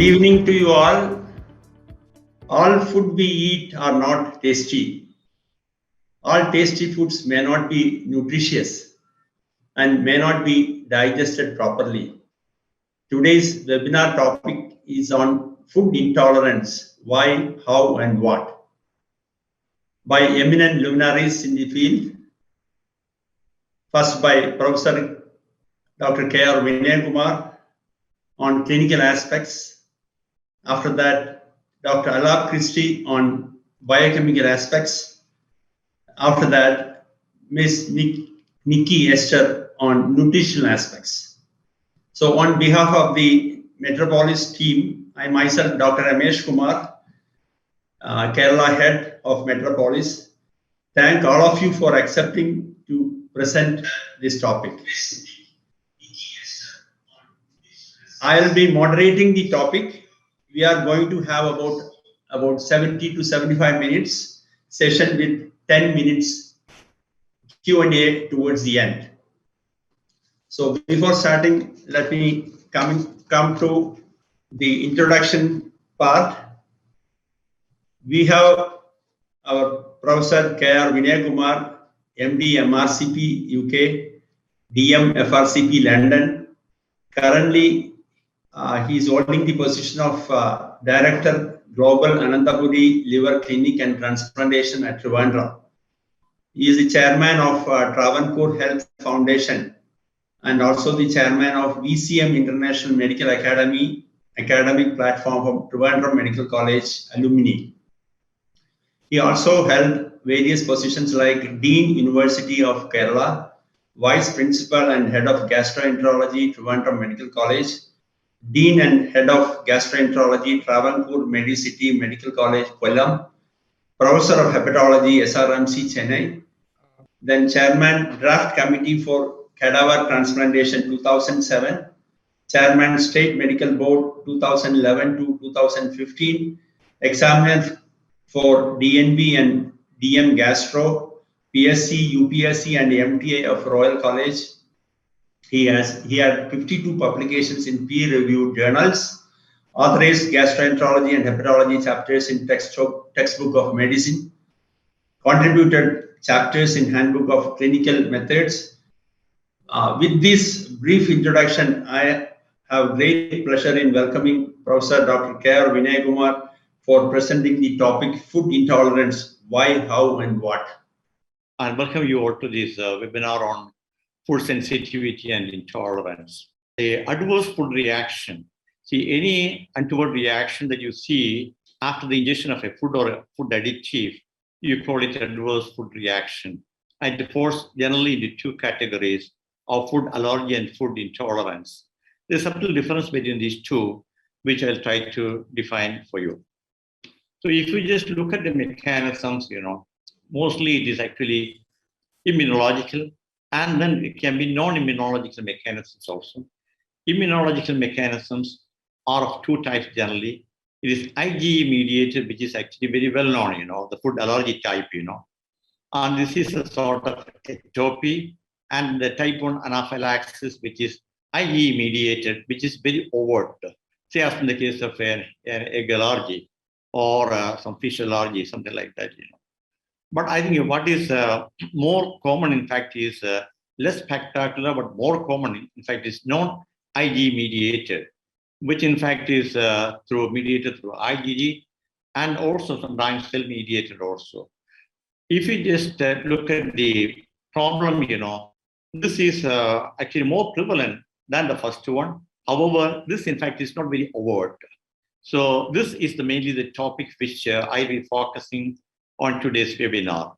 evening to you all. All food we eat are not tasty. All tasty foods may not be nutritious and may not be digested properly. Today's webinar topic is on food intolerance, why, how and what, by eminent luminaries in the field. First by Professor Dr. K.R.Vinaya Kumar on clinical aspects. After that, Dr. Alap Christy on biochemical aspects. After that, Ms. Nicky Ester on nutritional aspects. So on behalf of the Metropolis team, I myself, Dr. Ramesh Kumar, Kerala head of Metropolis, thank all of you for accepting to present this topic. I'll be moderating the topic. We are going to have about 70 to 75 minutes session with 10 minutes Q&A towards the end. So before starting, let me come to the introduction part. We have our Professor K.R.Vinaya Kumar, M.D. MRCP UK, D.M. F.R.C.P London. Currently, he is holding the position of Director Global Ananthapuri Liver Clinic and Transplantation at Trivandrum. He is the chairman of Transplantation Health Foundation and also the chairman of VCM International Medical Academy academic platform from Trivandrum Medical College alumni. He also held various positions like Dean University of Kerala, Vice Principal and Head of Gastroenterology, Trivandrum Medical College, Dean and Head of Gastroenterology, Travancore Medicity Medical College, Kollam, Professor of Hepatology, SRMC, Chennai, then Chairman Draft Committee for Cadaver Transplantation 2007, Chairman State Medical Board 2011 to 2015, Examiner for DNB and DM Gastro, PSC, UPSC and MTA of Royal College. He had 52 publications in peer-reviewed journals, authorized gastroenterology and hepatology chapters in textbook of medicine, contributed chapters in handbook of clinical methods. With this brief introduction, I have great pleasure in welcoming Professor Dr. K.R.Vinaya Kumar for presenting the topic food intolerance, why, how and what. And welcome you all to this webinar on food sensitivity and intolerance. The adverse food reaction. See, any untoward reaction that you see after the ingestion of a food or a food additive, you call it adverse food reaction. And it falls generally into two categories of food allergy and food intolerance. There's a subtle difference between these two, which I'll try to define for you. So if you just look at the mechanisms, mostly it is actually immunological, and then it can be non-immunological mechanisms also. Immunological mechanisms are of two types generally. It is IgE mediated, which is actually very well known, the food allergy type, And this is a sort of ectopy, and the type 1 anaphylaxis, which is IgE mediated, which is very overt, say as in the case of an egg allergy or some fish allergy, something like that, But I think what is more common, in fact, is less spectacular, but more common, in fact, is non-IgE mediated, which in fact is mediated through IgG and also sometimes cell mediated also. If you just look at the problem, this is actually more prevalent than the first one. However, this in fact is not very overt. So this is mainly the topic which I will be focusing on today's webinar.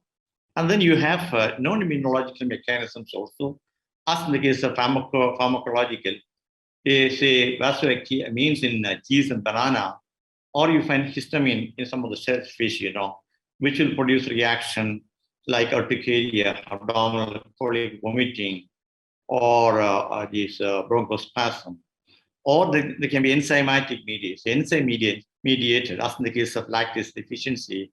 And then you have non-immunological mechanisms also, as in the case of pharmacological, say vasoactive amines in cheese and banana, or you find histamine in some of the shellfish, which will produce reaction like urticaria, abdominal colic, vomiting, or this bronchospasm. Or they can be enzymatic mediated, as in the case of lactase deficiency,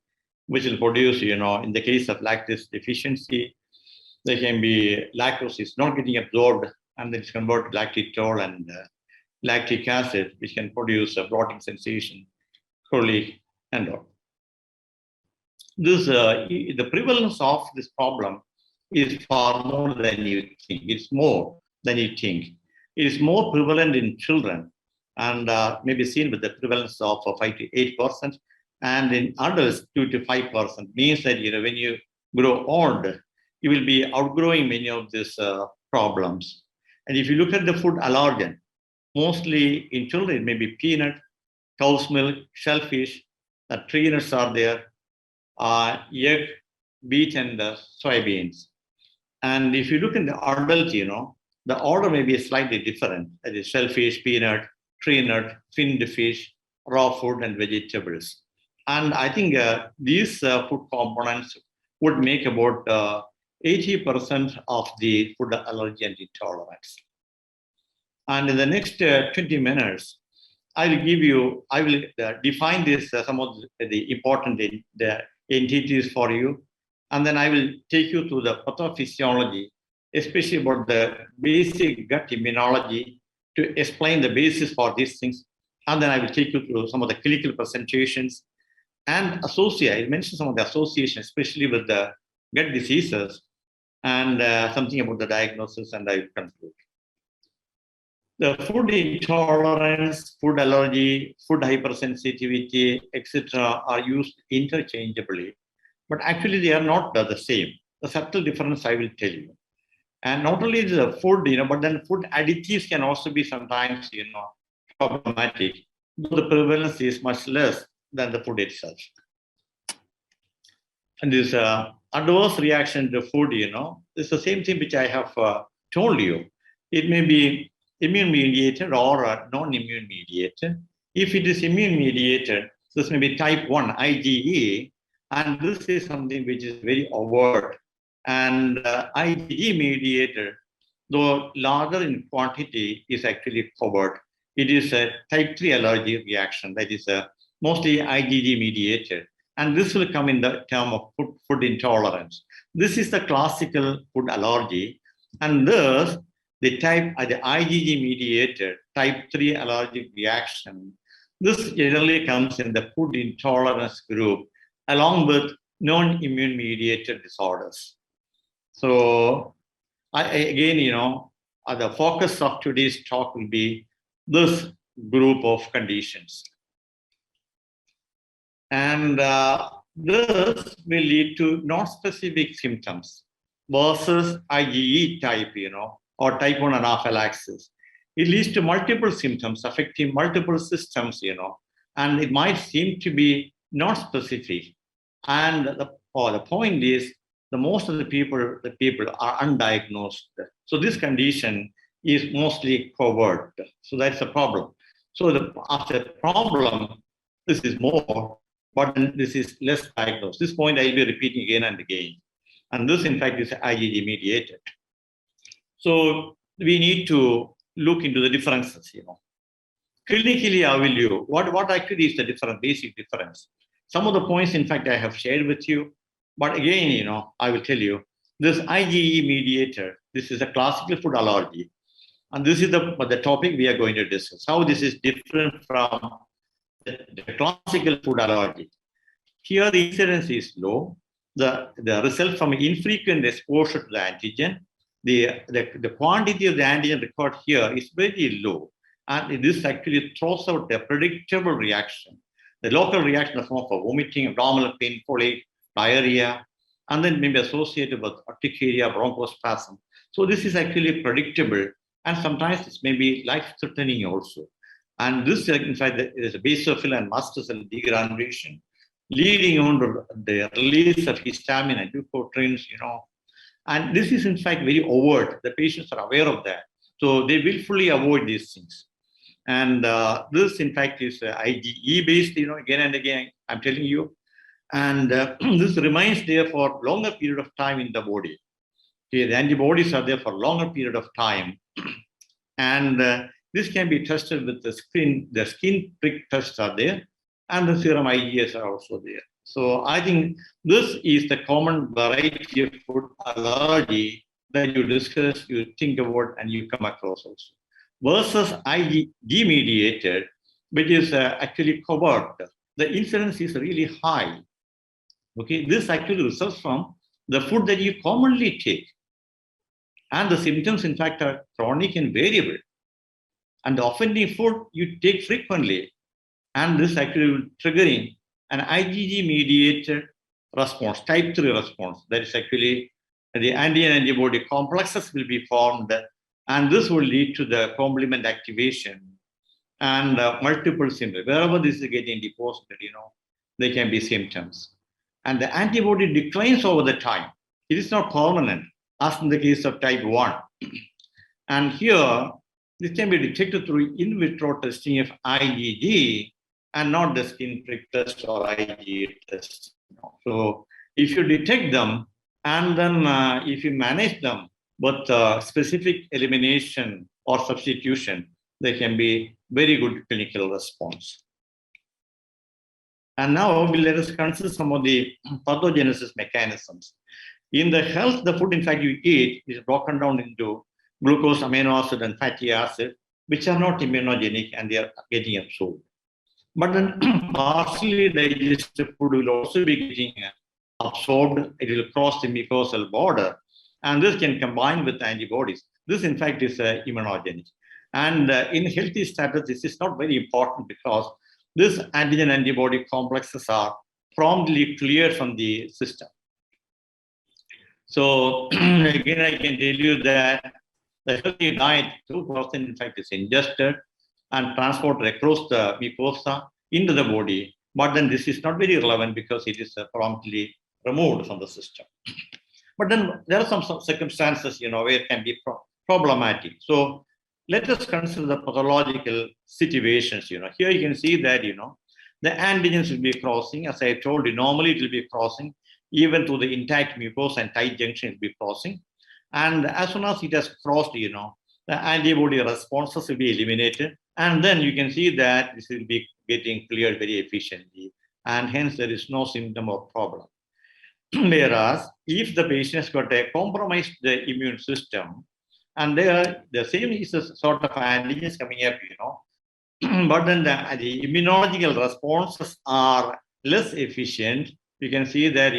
which will produce, in the case of lactase deficiency, there can be lactose is not getting absorbed and then it's converted to lactitol and lactic acid, which can produce a bloating sensation, colic, and all. The prevalence of this problem is far more than you think. It's more than you think. It is more prevalent in children and may be seen with the prevalence of 5 to 8%, and in adults 2 to 5%. Means that when you grow old, you will be outgrowing many of these problems. And if you look at the food allergen, mostly in children, it may be peanut, cow's milk, shellfish, tree nuts are there, egg, beet, and soybeans. And if you look in the adult, the order may be slightly different. That is shellfish, peanut, tree nut, finned fish, raw food, and vegetables. And I think these food components would make about 80% of the food allergy and intolerance. And in the next 20 minutes, I will define this, some of the important entities for you. And then I will take you to the pathophysiology, especially about the basic gut immunology, to explain the basis for these things. And then I will take you through some of the clinical presentations and I mentioned some of the associations, especially with the gut diseases, and something about the diagnosis, and I will conclude. The food intolerance, food allergy, food hypersensitivity, etc. are used interchangeably, but actually they are not the same. The subtle difference I will tell you. And not only the food, but then food additives can also be sometimes, problematic. The prevalence is much less than the food itself. And this adverse reaction to food, it's the same thing which I have told you. It may be immune mediated or non-immune mediated. If it is immune mediated, this may be type 1 IgE, and this is something which is very overt. And IgE mediated, though larger in quantity, is actually covert. It is a type 3 allergy reaction that is mostly IgE mediated. And this will come in the term of food intolerance. This is the classical food allergy. And thus, the IgE mediated type 3 allergic reaction, this generally comes in the food intolerance group, along with non-immune mediated disorders. So again, the focus of today's talk will be this group of conditions. And this will lead to non-specific symptoms versus IgE type, or type 1 anaphylaxis. It leads to multiple symptoms affecting multiple systems, and it might seem to be not specific. And the point is, most of the people are undiagnosed. So this condition is mostly covert. So that's a problem. So after the problem, this is more, but this is less diagnosed. This point I'll be repeating again and again. And this, in fact, is IgE mediated. So we need to look into the differences, Clinically, I will what actually is the basic difference. Some of the points, in fact, I have shared with you. But again, I will tell you, this IgE mediator, this is a classical food allergy. And this is the topic we are going to discuss, how this is different from the classical food allergy. Here, the incidence is low. The result from infrequent exposure to the antigen, the quantity of the antigen recorded here is very low. And this actually throws out a predictable reaction. The local reaction is more for vomiting, abdominal pain, colic, diarrhea, and then maybe associated with urticaria, bronchospasm. So this is actually predictable, and sometimes this may be life-threatening also. And this, in fact, is a basophil and master cell degranulation, leading on to the release of histamine and leukotrienes, And this is, in fact, very overt. The patients are aware of that. So they willfully avoid these things. And this, in fact, is IgE-based, again and again, I'm telling you. And this remains there for longer period of time in the body. Okay, the antibodies are there for longer period of time. And this can be tested with the skin prick tests are there, and the serum IgS are also there. So I think this is the common variety of food allergy that you discuss, you think about, and you come across also. versus IgG mediated, which is actually covered, the incidence is really high. Okay, this actually results from the food that you commonly take. And the symptoms, in fact, are chronic and variable. And the offending food you take frequently, and this actually triggering an IgG mediated response, type 3 response. That is actually the antigen-antibody complexes will be formed, and this will lead to the complement activation and multiple symptoms. Wherever this is getting deposited, there can be symptoms. And the antibody declines over the time. It is not permanent, as in the case of type 1. And here, this can be detected through in vitro testing of IgG and not the skin prick test or IgG test. So if you detect them and then if you manage them with specific elimination or substitution, there can be very good clinical response. And now let us consider some of the pathogenesis mechanisms. In the health, the food in fact you eat is broken down into glucose, amino acid, and fatty acid, which are not immunogenic and they are getting absorbed. But then partially digested food will also be getting absorbed. It will cross the mucosal border, and this can combine with antibodies. This, in fact, is immunogenic. And in healthy status, this is not very important because this antigen-antibody complexes are promptly cleared from the system. So again, I can tell you that the healthy diet, 2% in fact is ingested and transported across the mucosa into the body. But then this is not very relevant because it is promptly removed from the system. But then there are some circumstances, where it can be problematic. So let us consider the pathological situations. Here you can see that, the antigens will be crossing. As I told you, normally it will be crossing even through the intact mucosa and tight junction will be crossing. And as soon as it has crossed, the antibody responses will be eliminated. And then you can see that this will be getting cleared very efficiently. And hence there is no symptom or problem. Whereas if the patient has got a compromised immune system, and the same is a sort of antigens coming up, but then the immunological responses are less efficient. You can see that,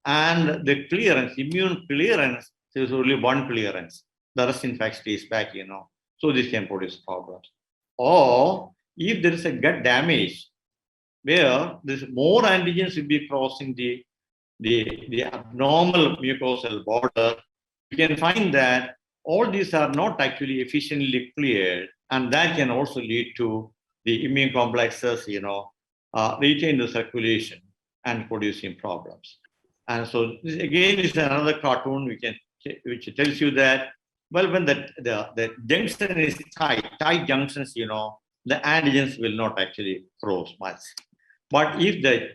and the clearance, immune clearance, there's only one clearance. The rest, in fact, stays back, So this can produce problems. Or if there is a gut damage, where there's more antigens will be crossing the abnormal mucosal border, you can find that all these are not actually efficiently cleared, and that can also lead to the immune complexes, retain the circulation and producing problems. And so this again is another cartoon which tells you that, well, when the junction is tight junctions, the antigens will not actually cross much. But if the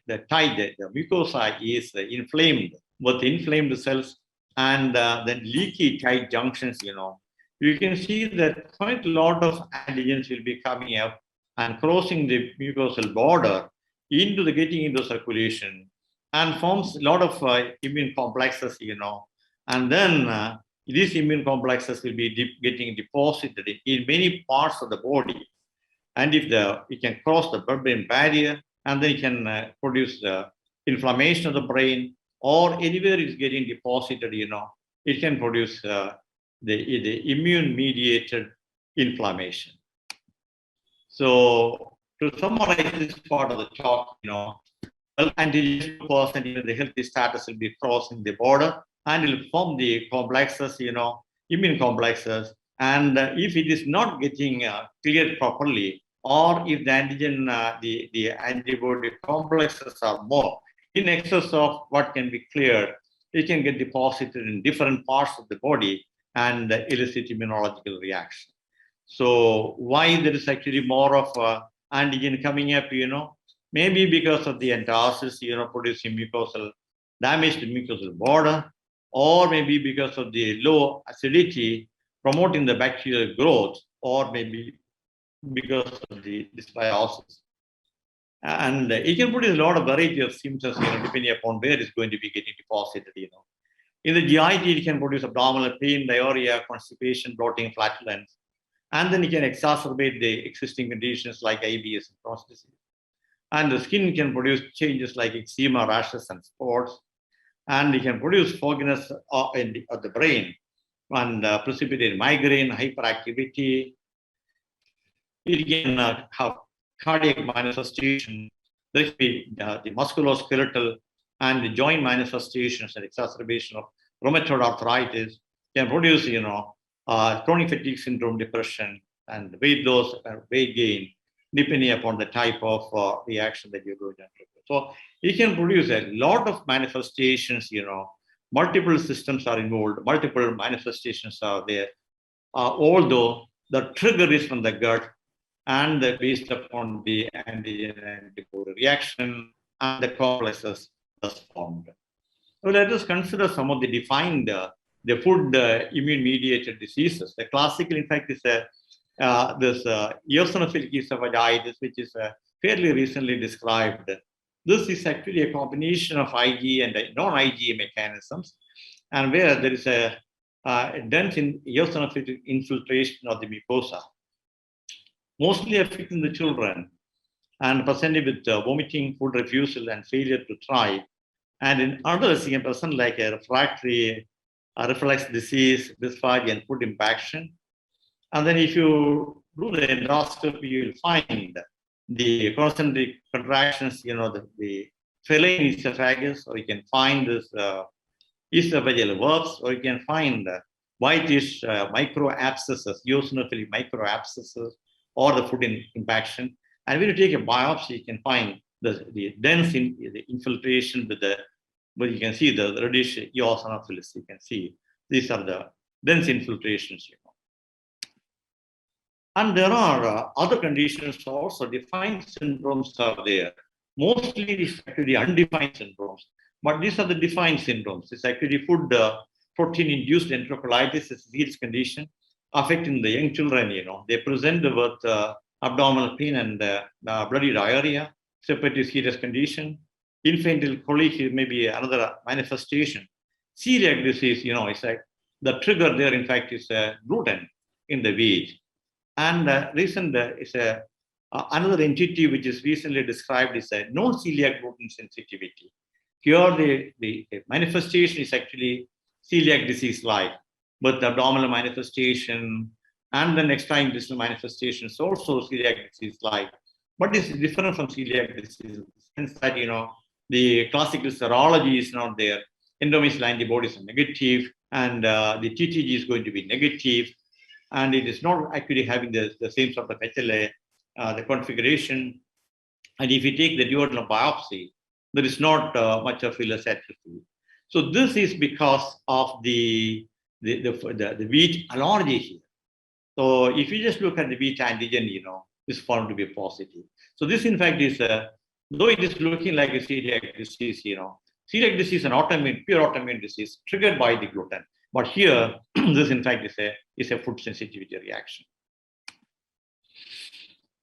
mucosa is inflamed with inflamed cells and then leaky tight junctions, you can see that quite a lot of antigens will be coming up and crossing the mucosal border getting into circulation and forms a lot of immune complexes, and then these immune complexes will be getting deposited in many parts of the body. And if it can cross the blood-brain barrier, and then it can produce the inflammation of the brain, or anywhere it's getting deposited, it can produce the immune-mediated inflammation. So to summarize this part of the talk, antigen% the healthy status will be crossing the border and will form the complexes, immune complexes. And if it is not getting cleared properly, or if the antigen, the antibody complexes are more in excess of what can be cleared, it can get deposited in different parts of the body and elicit immunological reaction. So why there is actually more of antigen coming up, maybe because of the antacids, producing mucosal damage to mucosal border, or maybe because of the low acidity promoting the bacterial growth, or maybe because of the dysbiosis. And it can produce a lot of variety of symptoms, depending upon where it's going to be getting deposited, In the GIT, it can produce abdominal pain, diarrhea, constipation, bloating, flatulence. And then it can exacerbate the existing conditions like IBS and Crohn's disease. And the skin can produce changes like eczema, rashes, and spots. And it can produce fogginess of the brain and precipitate migraine, hyperactivity. It can have cardiac manifestation. There can be the musculoskeletal and the joint manifestations and exacerbation of rheumatoid arthritis. Can produce, chronic fatigue syndrome, depression, and weight loss, weight gain, depending upon the type of reaction that you're going to undergo. So it can produce a lot of manifestations, multiple systems are involved, multiple manifestations are there, although the trigger is from the gut and based upon the antigen antibody reaction and the complexes thus formed. So let us consider some of the defined the food immune-mediated diseases. The classical, in fact, is this eosinophilic esophagitis, which is fairly recently described. This is actually a combination of IgE and non-IgE mechanisms, and where there is a dense eosinophilic infiltration of the mucosa, mostly affecting the children and presented with vomiting, food refusal, and failure to thrive. And in others, it can present like a refractory reflux disease, dysphagia, and food impaction. And then if you do the endoscopy, you'll find the concentric contractions, the feline esophagus, or you can find this esophageal verbs, or you can find whitish microabscesses, eosinophilic microabscesses, or the food impaction. And when you take a biopsy, you can find the dense infiltration with but you can see the reddish eosinophils. You can see these are the dense infiltrations. And there are other conditions also. Defined syndromes are there. Mostly it's actually undefined syndromes, but these are the defined syndromes. It's actually food protein-induced enterocolitis, a serious condition affecting the young children. They present with abdominal pain and bloody diarrhea. It's a pretty serious condition. Infantile colic may be another manifestation. Celiac disease, it's like the trigger there, in fact, is gluten in the wheat. And recent is another entity which is recently described is a non-celiac gluten sensitivity. Here, the manifestation is actually celiac disease-like, but the abdominal manifestation and the extra-intestinal manifestation is also celiac disease-like. But it's different from celiac disease in the sense that, the classical serology is not there. Endomysial antibodies are negative, and the TTG is going to be negative, and it is not actually having the same sort of HLA, the configuration. And if you take the duodenal biopsy, there is not much of ileus atrophy. So this is because of the wheat allergy here. So if you just look at the wheat antigen, is found to be positive. So this, in fact, is though it is looking like a celiac disease, celiac disease is an pure autoimmune disease triggered by the gluten. But here, this, in fact, is a food sensitivity reaction.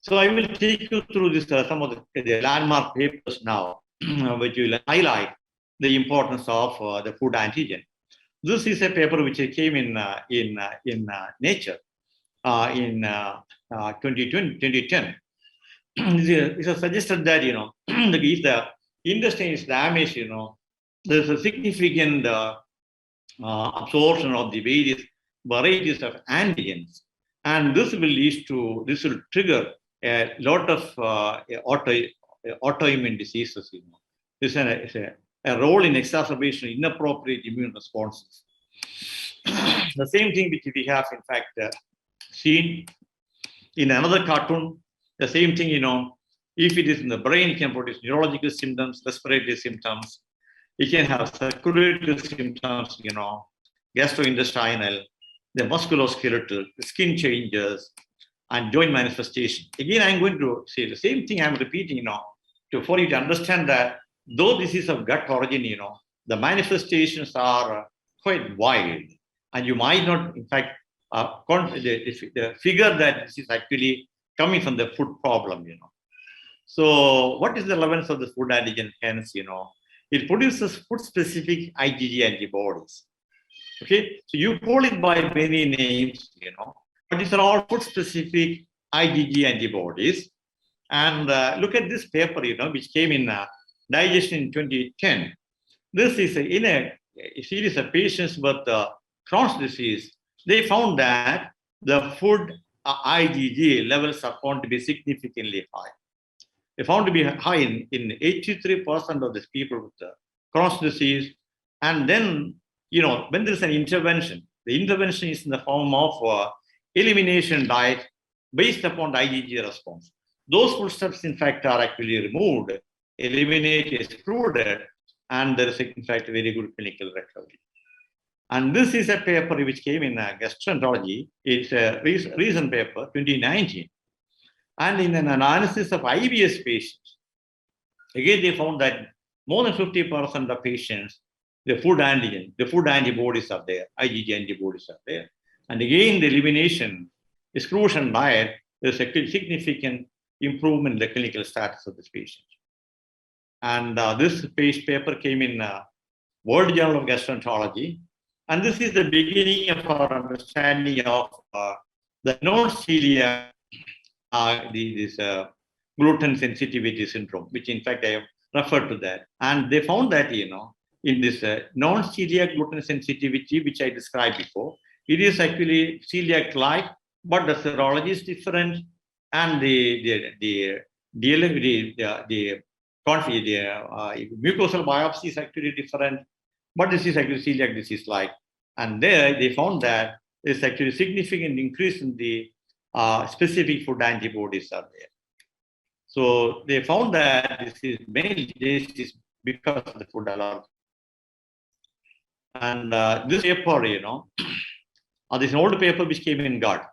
So I will take you through this some of the landmark papers now, which will highlight the importance of the food antigen. This is a paper which came in Nature in 2010. It has suggested that if the intestine is damaged, there's a significant absorption of the various varieties of antigens, and this will trigger a lot of autoimmune diseases. This is a role in exacerbation of inappropriate immune responses. The same thing which we have, in fact, seen in another cartoon. The same thing, if it is in the brain, it can produce neurological symptoms, respiratory symptoms. It can have circulatory symptoms, gastrointestinal, the musculoskeletal, the skin changes, and joint manifestation. Again, I'm going to say the same thing I'm repeating, for you to understand that though this is of gut origin, the manifestations are quite wide, and you might not, in fact, the figure that this is actually coming from the food problem, So what is the relevance of the food antigen? Hence, it produces food-specific IgG antibodies. Okay, so you call it by many names, But these are all food-specific IgG antibodies. And look at this paper, which came in Digestion in 2010. This is in a series of patients with Crohn's disease. They found that the food IgG levels are found to be significantly high. They found to be high in 83% of these people with Crohn's disease. And then, when there is an intervention, the intervention is in the form of elimination diet based upon the IgG response. Those foodstuffs, in fact, are actually removed, eliminated, excluded, and there is, in fact, a very good clinical recovery. And this is a paper which came in Gastroenterology. It's a recent paper, 2019. And in an analysis of IBS patients, again, they found that more than 50% of patients, the food antigen, the food antibodies are there, IgG antibodies are there. And again, the elimination, exclusion diet, there's a significant improvement in the clinical status of this patient. And this paper came in World Journal of Gastroenterology. And this is the beginning of our understanding of the non-celiac, this gluten sensitivity syndrome, which in fact I have referred to that. And they found that, in this non-celiac gluten sensitivity, which I described before, it is actually celiac-like, but the serology is different, and the mucosal biopsy is actually different, but this is actually celiac disease-like. And there they found that there's actually significant increase in the specific food antibodies are there. So they found that this is mainly because of the food allergy. And this paper, this is an old paper which came in gut.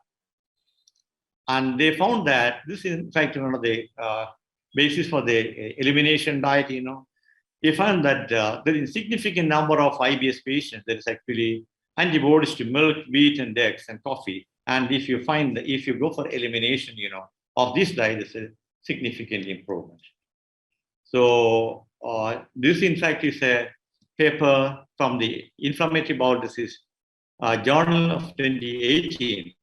And they found that this is, in fact, one of the basis for the elimination diet, They found that there is a significant number of IBS patients, there is actually antibodies to milk, wheat, and eggs, and coffee. And if you go for elimination, of this diet, there's a significant improvement. So this, in fact, is a paper from the Inflammatory Bowel Disease Journal of 2018.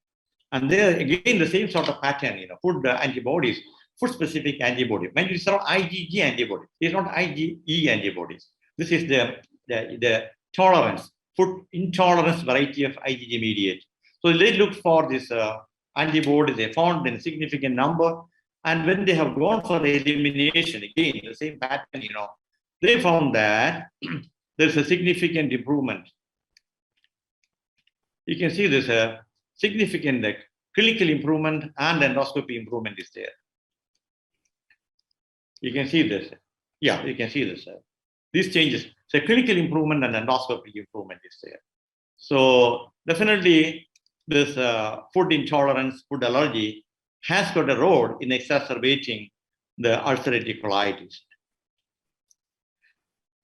And there, again, the same sort of pattern, food antibodies, food-specific antibodies. Mind you, these are IgG antibodies. These are not IgE antibodies. This is the tolerance, food intolerance variety of IgG mediate. So they looked for this antibodies. They found in a significant number. And when they have gone for elimination, again, the same pattern, they found that there's a significant improvement. You can see there's a significant clinical improvement and endoscopy improvement is there. You can see this. Yeah, you can see this. These changes. So clinical improvement and endoscopy improvement is there. So definitely this food intolerance, food allergy has got a role in exacerbating the ulcerative colitis.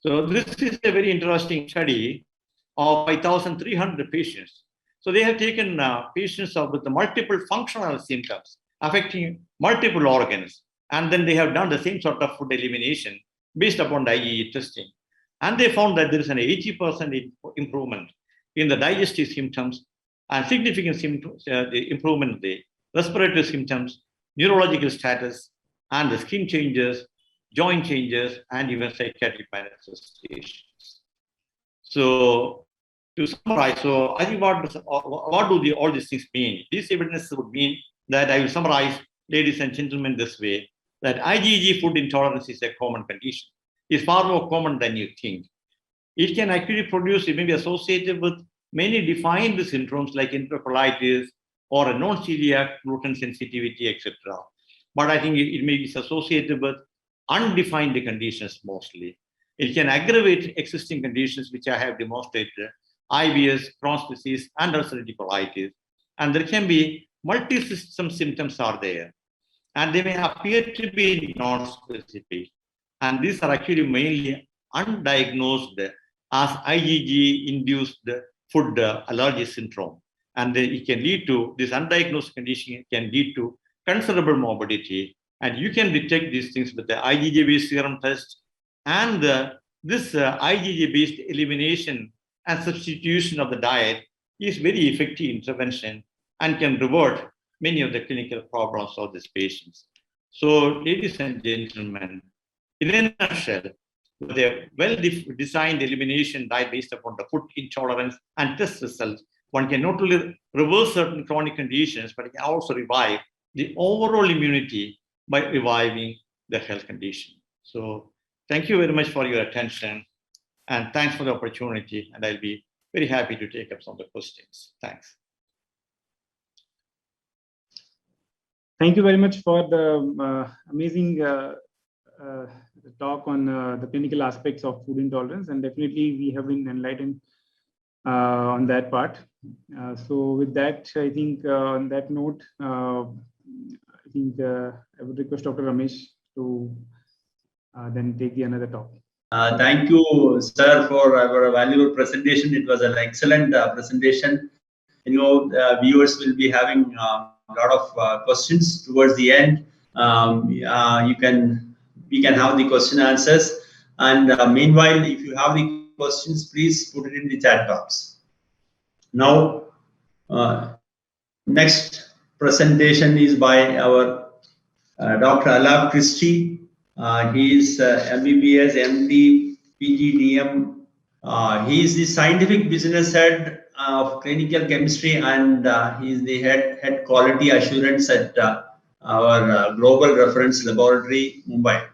So this is a very interesting study of 5,300 patients. So they have taken patients with multiple functional symptoms affecting multiple organs. And then they have done the same sort of food elimination based upon the IgE testing. And they found that there is an 80% improvement in the digestive symptoms and significant improvement in the respiratory symptoms, neurological status, and the skin changes, joint changes, and even psychiatric manifestations. So to summarize, so I think what do all these things mean? These evidences would mean that I will summarize, ladies and gentlemen, this way, that IgG food intolerance is a common condition. It's far more common than you think. It can actually produce, it may be associated with many defined syndromes like enterocolitis or a non-celiac gluten sensitivity, etc. But I think it may be associated with undefined conditions mostly. It can aggravate existing conditions which I have demonstrated, IBS, Crohn's disease, and ulcerative colitis. And there can be multi-system symptoms are there. And they may appear to be non-specific. And these are actually mainly undiagnosed as IgG-induced food allergy syndrome. And it can lead to, this undiagnosed condition can lead to considerable morbidity. And you can detect these things with the IgG-based serum test and this IgG-based elimination and substitution of the diet is very effective intervention. and can revert many of the clinical problems of these patients. So, ladies and gentlemen, in a nutshell, with a well-designed elimination diet based upon the food intolerance and test results, one can not only reverse certain chronic conditions, but it can also revive the overall immunity by reviving the health condition. So thank you very much for your attention, and thanks for the opportunity, and I'll be very happy to take up some of the questions. Thanks. Thank you very much for the amazing talk on the clinical aspects of food intolerance, and definitely we have been enlightened on that part. So with that, I think on that note, I think I would request Dr. Ramesh to then take the another talk. Thank you, sir, for our valuable presentation. It was an excellent presentation. You know, viewers will be having a lot of questions towards the end. We can have the question answers. And meanwhile, if you have the questions, please put it in the chat box. Now, next presentation is by our Dr. Alap Christy. He is MBBS, M.D., Pg.D.M. He is the scientific business head of clinical chemistry, and he is the head quality assurance at our global reference laboratory, Mumbai.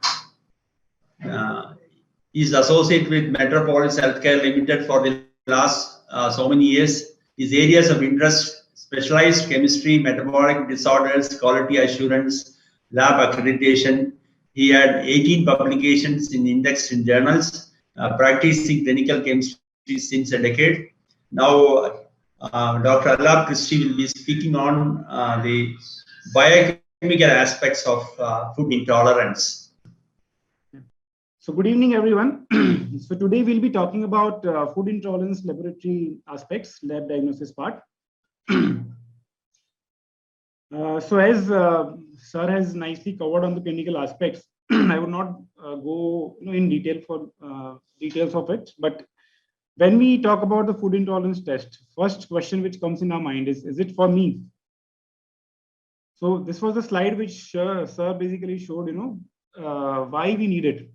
He is associated with Metropolis Healthcare Limited for the last so many years. His areas of interest: specialized chemistry, metabolic disorders, quality assurance, lab accreditation. He had 18 publications in indexed in journals, practicing clinical chemistry since a decade. Now, Dr. Alap Christy will be speaking on the biochemical aspects of food intolerance. So good evening, everyone. So today we'll be talking about food intolerance laboratory aspects, lab diagnosis part. So as Sir has nicely covered on the clinical aspects, I would not go in detail for details of it. But when we talk about the food intolerance test, first question which comes in our mind is it for me? So this was the slide which Sir basically showed, why we need it.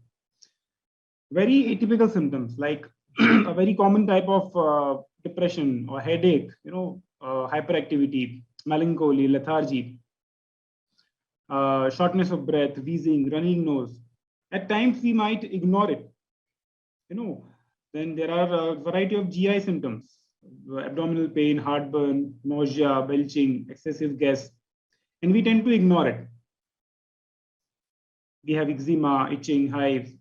Very atypical symptoms like a very common type of depression or headache, hyperactivity, melancholy, lethargy, shortness of breath, wheezing, running nose. At times we might ignore it. Then there are a variety of GI symptoms: abdominal pain, heartburn, nausea, belching, excessive gas, and we tend to ignore it. We have eczema, itching, hives.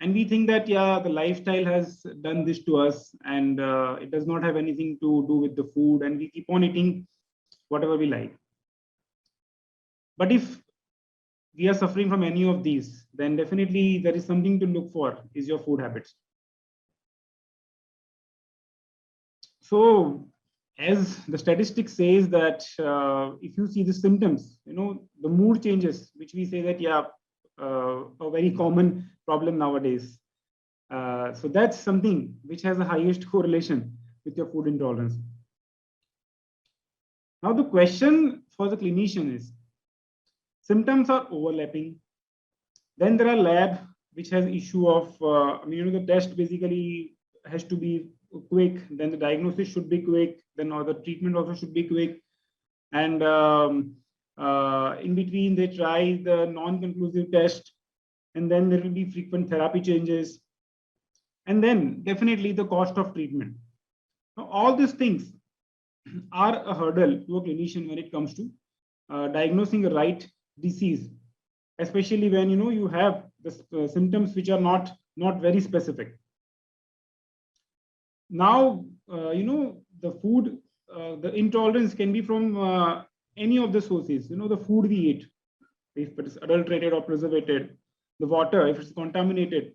And we think that, the lifestyle has done this to us, and it does not have anything to do with the food, and we keep on eating whatever we like. But if we are suffering from any of these, then definitely there is something to look for, is your food habits. So as the statistics says that if you see the symptoms, the mood changes, which we say that, a very common problem nowadays. So that's something which has the highest correlation with your food intolerance. Now the question for the clinician is, symptoms are overlapping. Then there are lab which has issue of, the test basically has to be quick. Then the diagnosis should be quick. Then the treatment also should be quick. And in between they try the non-conclusive test, and then there will be frequent therapy changes, and then definitely the cost of treatment. Now, all these things are a hurdle to a clinician when it comes to diagnosing the right disease, especially when you have the symptoms which are not very specific. Now, the food, the intolerance can be from any of the sources. The food we eat, if it is adulterated or preservated, the water, if it's contaminated.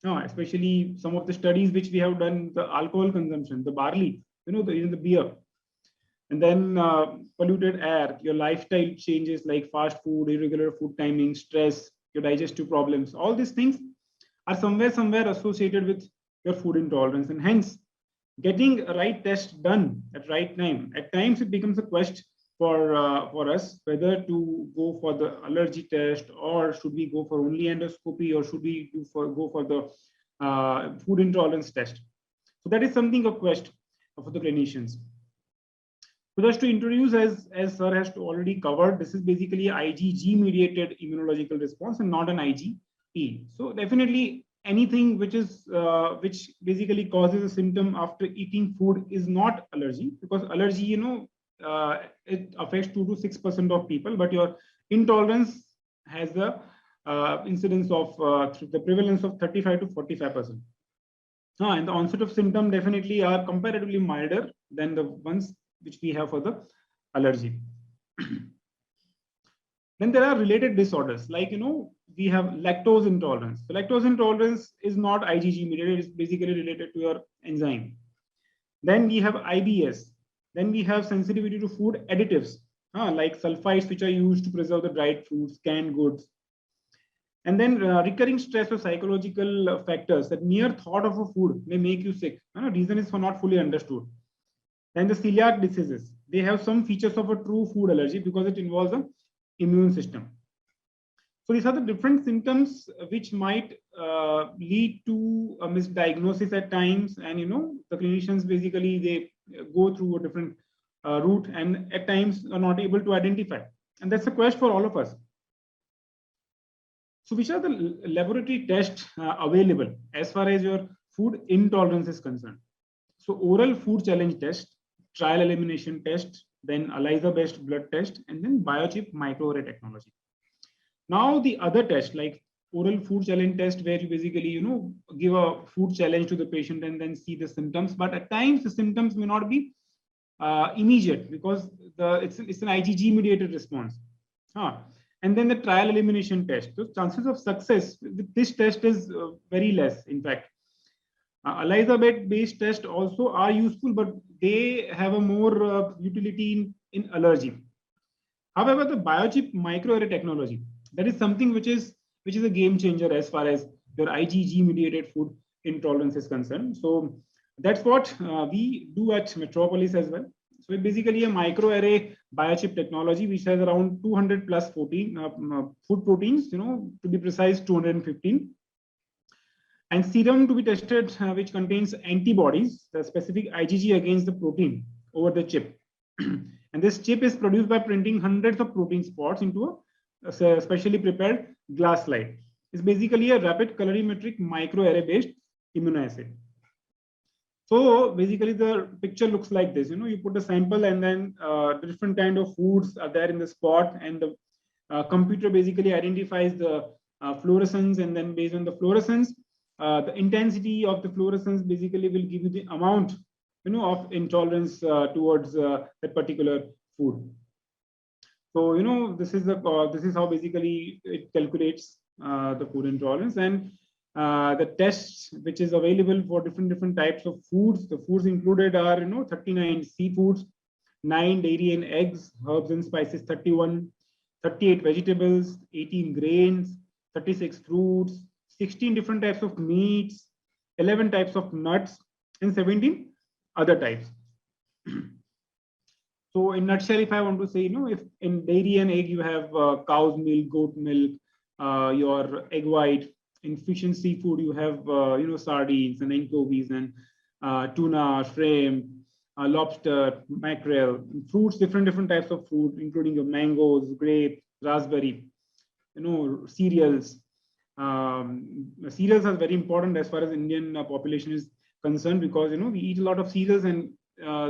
Especially some of the studies which we have done, the alcohol consumption, the barley, the beer, and then polluted air, your lifestyle changes like fast food, irregular food timing, stress, your digestive problems. All these things are somewhere associated with your food intolerance, and hence getting a right test done at right time. At times it becomes a question for us whether to go for the allergy test, or should we go for only endoscopy, or should we go for the food intolerance test. So that is something of question for the clinicians. So just to introduce, as sir has already covered, this is basically IgG mediated immunological response and not an IgE. So definitely anything which is which basically causes a symptom after eating food is not allergy, because allergy, it affects 2 to 6% of people, but your intolerance has the incidence of the prevalence of 35 to 45%. And the onset of symptom definitely are comparatively milder than the ones which we have for the allergy. Then there are related disorders, like, we have lactose intolerance. So lactose intolerance is not IgG mediated, it's basically related to your enzyme. Then we have IBS. Then we have sensitivity to food additives, like sulfites, which are used to preserve the dried fruits, canned goods. And then recurring stress or psychological factors, that mere thought of a food may make you sick. Reason is for not fully understood. Then the celiac diseases, they have some features of a true food allergy because it involves the immune system. So these are the different symptoms which might lead to a misdiagnosis at times. And, the clinicians basically, they go through a different route and at times are not able to identify. And that's a quest for all of us. So which are the laboratory tests available as far as your food intolerance is concerned? So oral food challenge test, trial elimination test, then ELISA-based blood test, and then biochip microarray technology. Now the other test, like oral food challenge test, where you basically, give a food challenge to the patient and then see the symptoms. But at times the symptoms may not be immediate, because it's an IgG mediated response. And then the trial elimination test. So chances of success with this test is very less. In fact, ELISA-based tests also are useful, but they have a more utility in allergy. However, the biochip microarray technology, that is something which is a game changer as far as your IgG-mediated food intolerance is concerned. So that's what we do at Metropolis as well. So it's basically a microarray biochip technology which has around 200 plus food proteins, to be precise, 215. And serum to be tested, which contains antibodies, the specific IgG against the protein over the chip. And this chip is produced by printing hundreds of protein spots into a specially prepared glass slide. It's basically a rapid colorimetric microarray-based immunoassay. So basically the picture looks like this. You put a sample and then the different kind of foods are there in the spot, and the computer basically identifies the fluorescence, and then based on the fluorescence, the intensity of the fluorescence basically will give you the amount, of intolerance towards that particular food. So this is how basically it calculates the food intolerance. And the tests which is available for different types of foods. The foods included are 39 seafoods, 9 dairy and eggs, herbs and spices 31, 38 vegetables, 18 grains, 36 fruits, 16 different types of meats, 11 types of nuts, and 17 other types. So in nutshell, if I want to say, if in dairy and egg you have cow's milk, goat milk, your egg white. In fish and seafood you have sardines and anchovies and tuna, shrimp, lobster, mackerel. In fruits, different types of fruit, including your mangoes, grape, raspberry, cereals. Cereals are very important as far as Indian population is concerned, because we eat a lot of cereals, and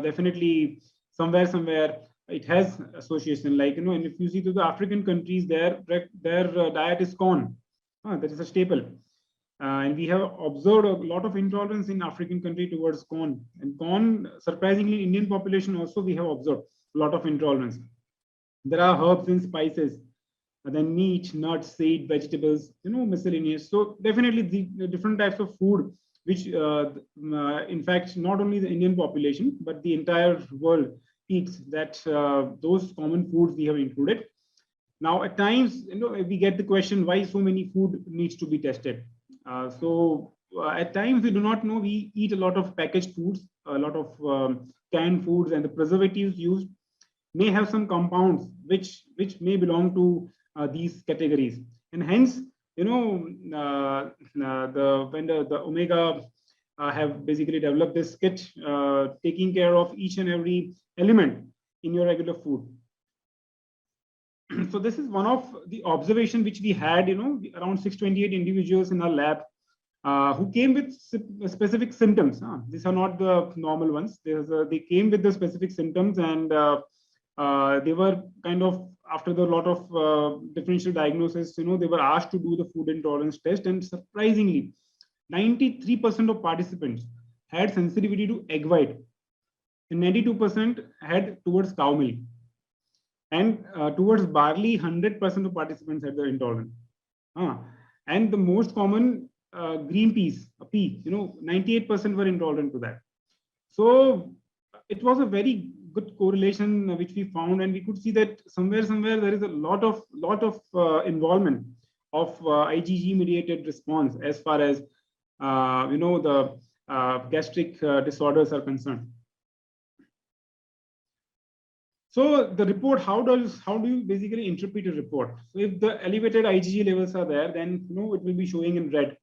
definitely somewhere it has association. Like and if you see to the African countries, their diet is corn. That is a staple. And we have observed a lot of intolerance in African country towards corn. And corn, surprisingly, in Indian population also we have observed a lot of intolerance. There are herbs and spices, and then meat, nuts, seed, vegetables, miscellaneous. So definitely the different types of food, which in fact not only the Indian population but the entire world eats, that those common foods we have included. Now, at times, we get the question why so many food needs to be tested. At times we do not know. We eat a lot of packaged foods, a lot of canned foods and the preservatives used may have some compounds which may belong to these categories, and hence when the Omega have basically developed this kit taking care of each and every element in your regular food. So this is one of the observation which we had, around 628 individuals in our lab who came with specific symptoms. These are not the normal ones. They came with the specific symptoms, and they were kind of, after the lot of differential diagnosis, they were asked to do the food intolerance test, and surprisingly, 93% of participants had sensitivity to egg white, and 92% had towards cow milk, and towards barley, 100% of participants had the intolerance. And the most common green peas, a pea, 98% were intolerant to that. So it was a very good correlation which we found, and we could see that somewhere there is a lot of involvement of IgG mediated response as far as the gastric disorders are concerned. So the report, how do you basically interpret a report? So if the elevated IgG levels are there, then it will be showing in red.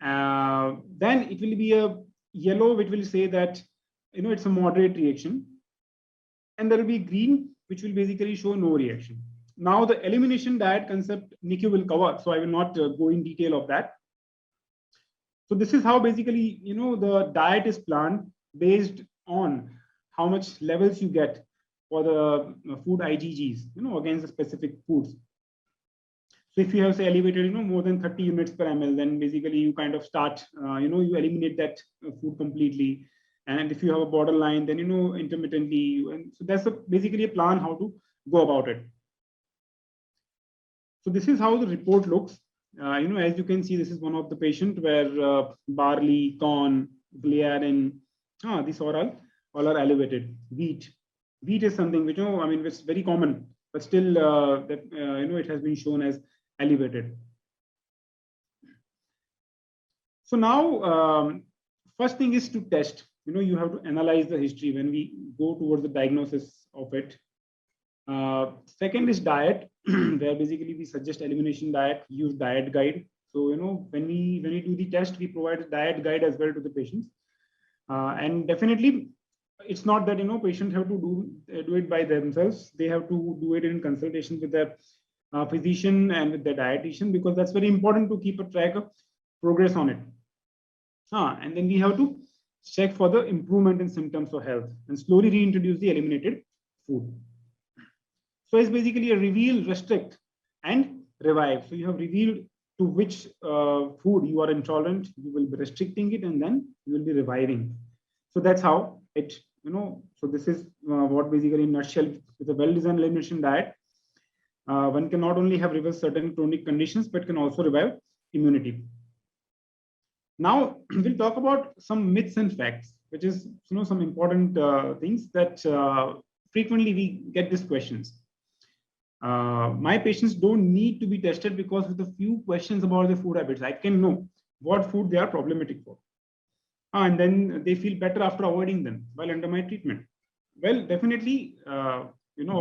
Then it will be a yellow, which will say that it's a moderate reaction, and there will be green, which will basically show no reaction. Now the elimination diet concept Nicky will cover, so I will not go in detail of that. So this is how basically the diet is planned based on how much levels you get for the food IgGs against the specific foods. So if you have, say, elevated more than 30 units per ml, then basically you kind of start you eliminate that food completely. And if you have a borderline, then intermittently. And so that's basically a plan how to go about it. So this is how the report looks. As you can see, this is one of the patient where barley, corn, gliadin, these all are elevated. Wheat is something which it's very common, but still that it has been shown as elevated. So now first thing is to test. You have to analyze the history when we go towards the diagnosis of it. Second is diet, where basically we suggest elimination diet, use diet guide. So when we do the test, we provide a diet guide as well to the patients. And definitely, it's not that patients have to do it by themselves. They have to do it in consultation with their physician and with their dietitian, because that's very important to keep a track of progress on it. And then we have to check for the improvement in symptoms of health and slowly reintroduce the eliminated food. So it's basically a reveal, restrict, and revive. So you have revealed to which food you are intolerant, you will be restricting it, and then you will be reviving. So that's how it, so this is what basically in a nutshell, with a well-designed elimination diet, one can not only have reversed certain chronic conditions, but can also revive immunity. Now we'll talk about some myths and facts, which is some important things that frequently we get these questions. My patients don't need to be tested because with a few questions about their food habits, I can know what food they are problematic for. And then they feel better after avoiding them while under my treatment. Well, definitely, a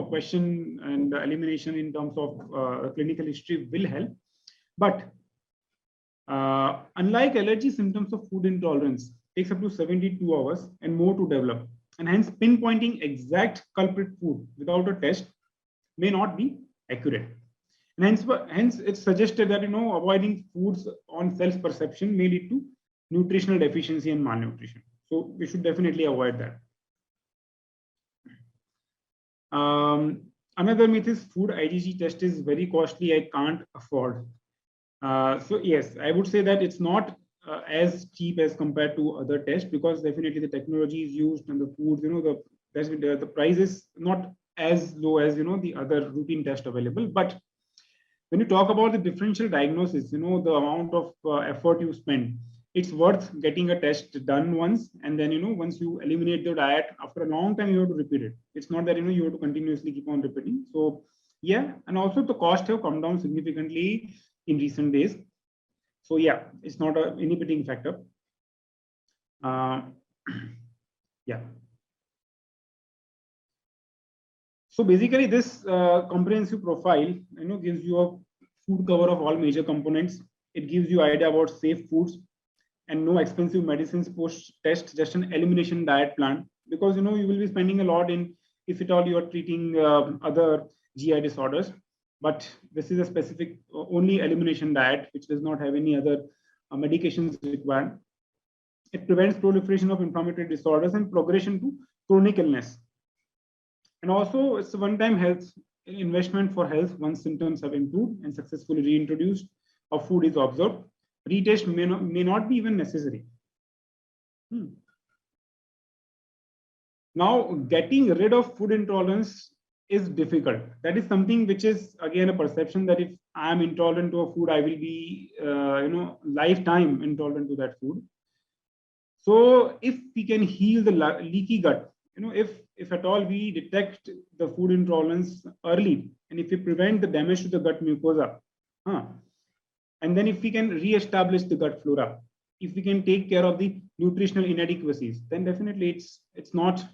question and elimination in terms of clinical history will help. But unlike allergy, symptoms of food intolerance takes up to 72 hours and more to develop. And hence, pinpointing exact culprit food without a test may not be accurate. And hence it's suggested that avoiding foods on self-perception may lead to nutritional deficiency and malnutrition. So we should definitely avoid that. Another myth is food IgG test is very costly, I can't afford. So yes, I would say that it's not as cheap as compared to other tests, because definitely the technology is used and the foods, the price is not as low as the other routine test available. But when you talk about the differential diagnosis, the amount of effort you spend, it's worth getting a test done once, and then once you eliminate the diet, after a long time you have to repeat it. It's not that you have to continuously keep on repeating. So yeah, and also the cost have come down significantly in recent days. So yeah, it's not an inhibiting factor. Yeah. So basically, this comprehensive profile, gives you a food cover of all major components. It gives you idea about safe foods and no expensive medicines post-test, just an elimination diet plan. Because you will be spending a lot in, if at all you are treating other GI disorders. But this is a specific only elimination diet, which does not have any other medications required. It prevents proliferation of inflammatory disorders and progression to chronic illness. And also, it's a one-time health investment for health once symptoms have improved and successfully reintroduced or food is observed. Retest may not be even necessary. Now, getting rid of food intolerance is difficult. That is something which is again a perception that if I am intolerant to a food, I will be, lifetime intolerant to that food. So, if we can heal the leaky gut, if at all we detect the food intolerance early, and if we prevent the damage to the gut mucosa, and then if we can re-establish the gut flora, if we can take care of the nutritional inadequacies, then definitely it's not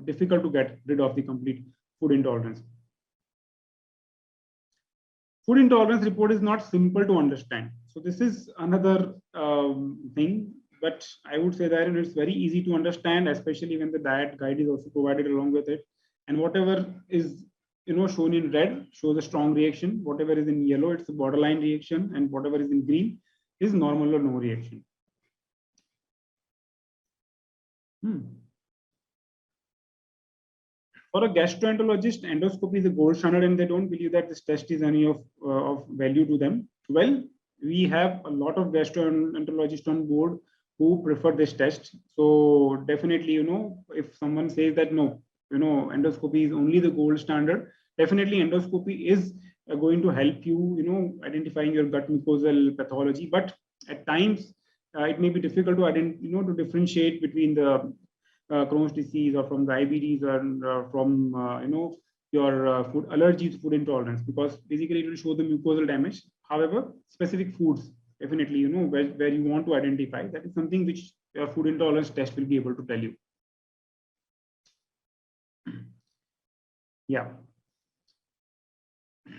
difficult to get rid of the complete food intolerance. Food intolerance report is not simple to understand. So this is another thing, but I would say that it's very easy to understand, especially when the diet guide is also provided along with it. And whatever is shown in red shows a strong reaction. Whatever is in yellow, it's a borderline reaction, and whatever is in green is normal or no reaction. For a gastroenterologist, endoscopy is the gold standard, and they don't believe that this test is any of value to them. Well, we have a lot of gastroenterologists on board who prefer this test. So definitely, if someone says that no, endoscopy is only the gold standard, definitely endoscopy is going to help you, identifying your gut mucosal pathology. But at times, it may be difficult to to differentiate between the Crohn's disease or from the IBDs or from your food allergies, food intolerance, because basically it will show the mucosal damage. However, specific foods, definitely, where you want to identify, that is something which food intolerance test will be able to tell you. Yeah.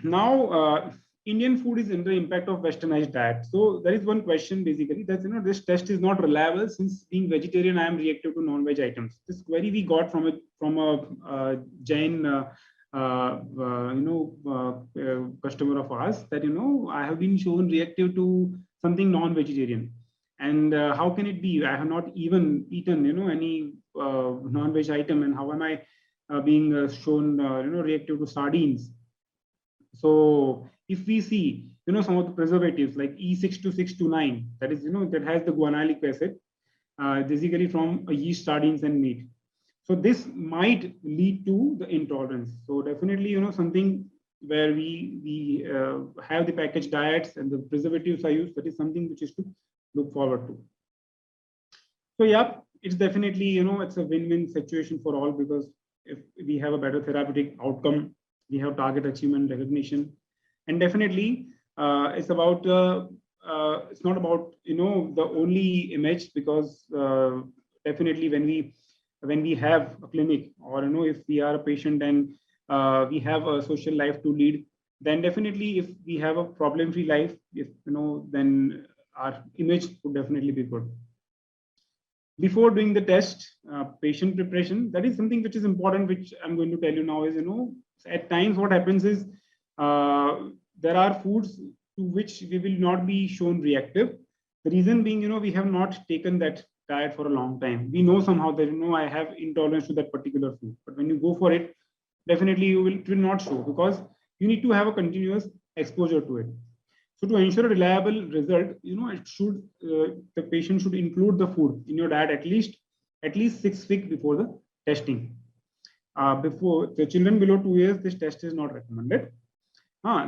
Now, Indian food is under the impact of westernized diet. So there is one question basically that this test is not reliable since being vegetarian I am reactive to non-veg items. This query we got from a Jain customer of ours that I have been shown reactive to something non-vegetarian, and how can it be? I have not even eaten any non-veg item, and how am I being shown reactive to sardines? So if we see, some of the preservatives like E62629, that is, that has the guanylate acid, basically from yeast, sardines, and meat. So this might lead to the intolerance. So definitely, something where we have the packaged diets and the preservatives are used, that is something which is to look forward to. So yeah, it's definitely, it's a win-win situation for all, because if we have a better therapeutic outcome, we have target achievement recognition, and definitely it's about it's not about the only image, because definitely when we have a clinic, or if we are a patient and we have a social life to lead, then definitely if we have a problem-free life, if then our image would definitely be good. Before doing the test, patient preparation, that is something which is important, which I'm going to tell you now is, at times what happens is there are foods to which we will not be shown reactive. The reason being, we have not taken that diet for a long time. We know somehow that, I have intolerance to that particular food. But when you go for it, definitely it will not show, because you need to have a continuous exposure to it. So to ensure a reliable result, the patient should include the food in your diet at least 6 weeks before the testing. Before the children below 2 years, this test is not recommended.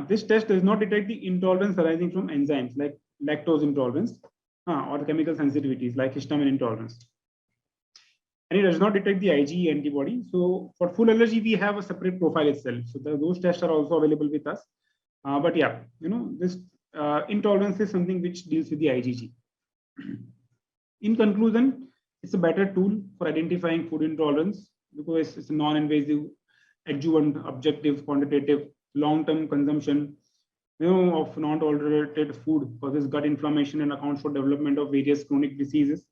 This test does not detect the intolerance arising from enzymes like lactose intolerance or chemical sensitivities like histamine intolerance. And it does not detect the IgE antibody. So for full allergy, we have a separate profile itself. So those tests are also available with us. But yeah, this intolerance is something which deals with the IgG. In conclusion, It's a better tool for identifying food intolerance because it's a non-invasive, adjuvant, objective, quantitative, long-term consumption of non-tolerated food causes gut inflammation and accounts for development of various chronic diseases.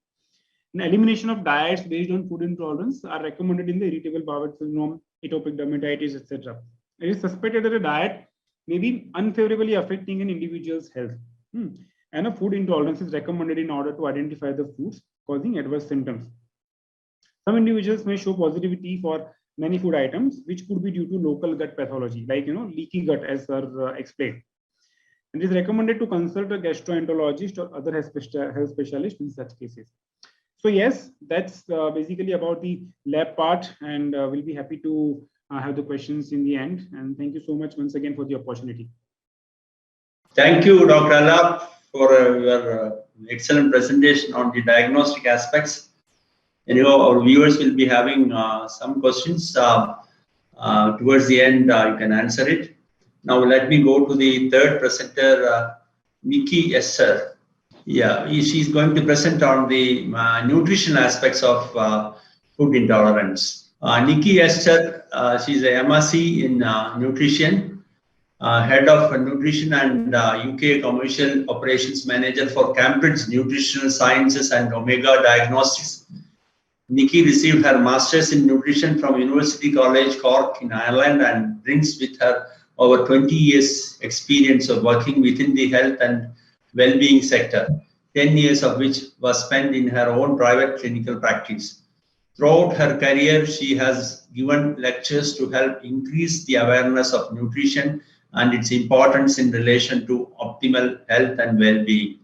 And elimination of diets based on food intolerance are recommended in the irritable bowel syndrome, atopic dermatitis, etc. It is suspected that a diet may be unfavorably affecting an individual's health. And a food intolerance is recommended in order to identify the foods causing adverse symptoms. Some individuals may show positivity for many food items, which could be due to local gut pathology, like leaky gut, as sir explained. It is recommended to consult a gastroenterologist or other health specialist in such cases. So yes, that's basically about the lab part, and we'll be happy to have the questions in the end. And thank you so much once again for the opportunity. Thank you, Dr. Alap, for your excellent presentation on the diagnostic aspects. Our viewers will be having some questions. Towards the end, you can answer it. Now, let me go to the third presenter, Nicky Ester. Yeah, she's going to present on the nutritional aspects of food intolerance. Nicky Ester, she's a MRC in nutrition, head of nutrition and UK commercial operations manager for Cambridge Nutritional Sciences and Omega Diagnostics. Nicky received her master's in nutrition from University College Cork in Ireland and brings with her over 20 years experience of working within the health and well-being sector, 10 years of which was spent in her own private clinical practice. Throughout her career, she has given lectures to help increase the awareness of nutrition and its importance in relation to optimal health and well-being.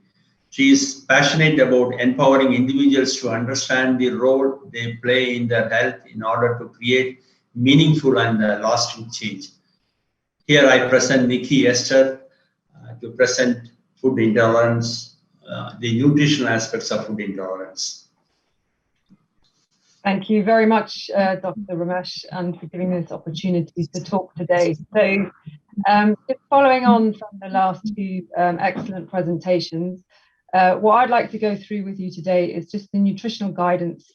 She is passionate about empowering individuals to understand the role they play in their health in order to create meaningful and lasting change. Here I present Nicky Ester to present food intolerance, the nutritional aspects of food intolerance. Thank you very much, Dr. Ramesh, and for giving me this opportunity to talk today. So, just following on from the last two excellent presentations, what I'd like to go through with you today is just the nutritional guidance.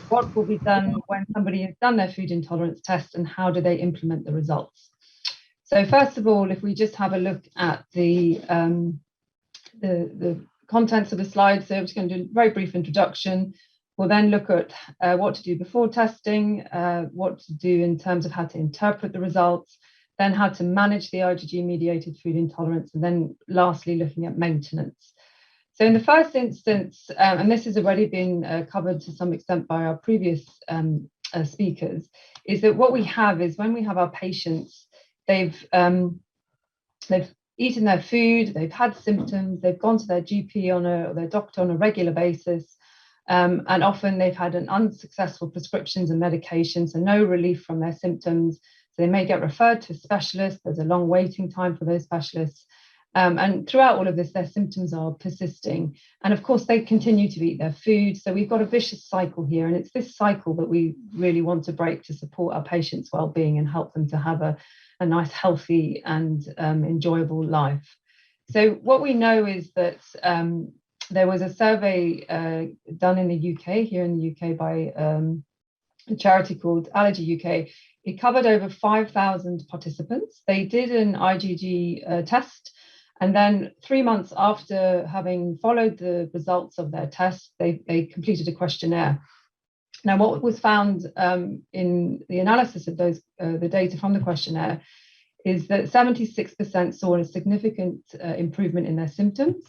What will be done when somebody has done their food intolerance test, and how do they implement the results? So first of all, if we just have a look at the contents of the slide, so I'm just going to do a very brief introduction. We'll then look at what to do before testing, what to do in terms of how to interpret the results, then how to manage the IgG-mediated food intolerance, and then lastly, looking at maintenance. So in the first instance, and this has already been covered to some extent by our previous speakers, is that what we have is when we have our patients, they've eaten their food, they've had symptoms, they've gone to their GP or their doctor on a regular basis, and often they've had an unsuccessful prescriptions and medications, so no relief from their symptoms. So they may get referred to a specialist. There's a long waiting time for those specialists. And throughout all of this, their symptoms are persisting. And of course, they continue to eat their food. So we've got a vicious cycle here. And it's this cycle that we really want to break to support our patients' well-being and help them to have a nice, healthy and enjoyable life. So what we know is that there was a survey done in the UK, here in the UK, by a charity called Allergy UK. It covered over 5,000 participants. They did an IgG test, and then 3 months after having followed the results of their test, they completed a questionnaire. Now, what was found in the analysis of those the data from the questionnaire is that 76% saw a significant improvement in their symptoms.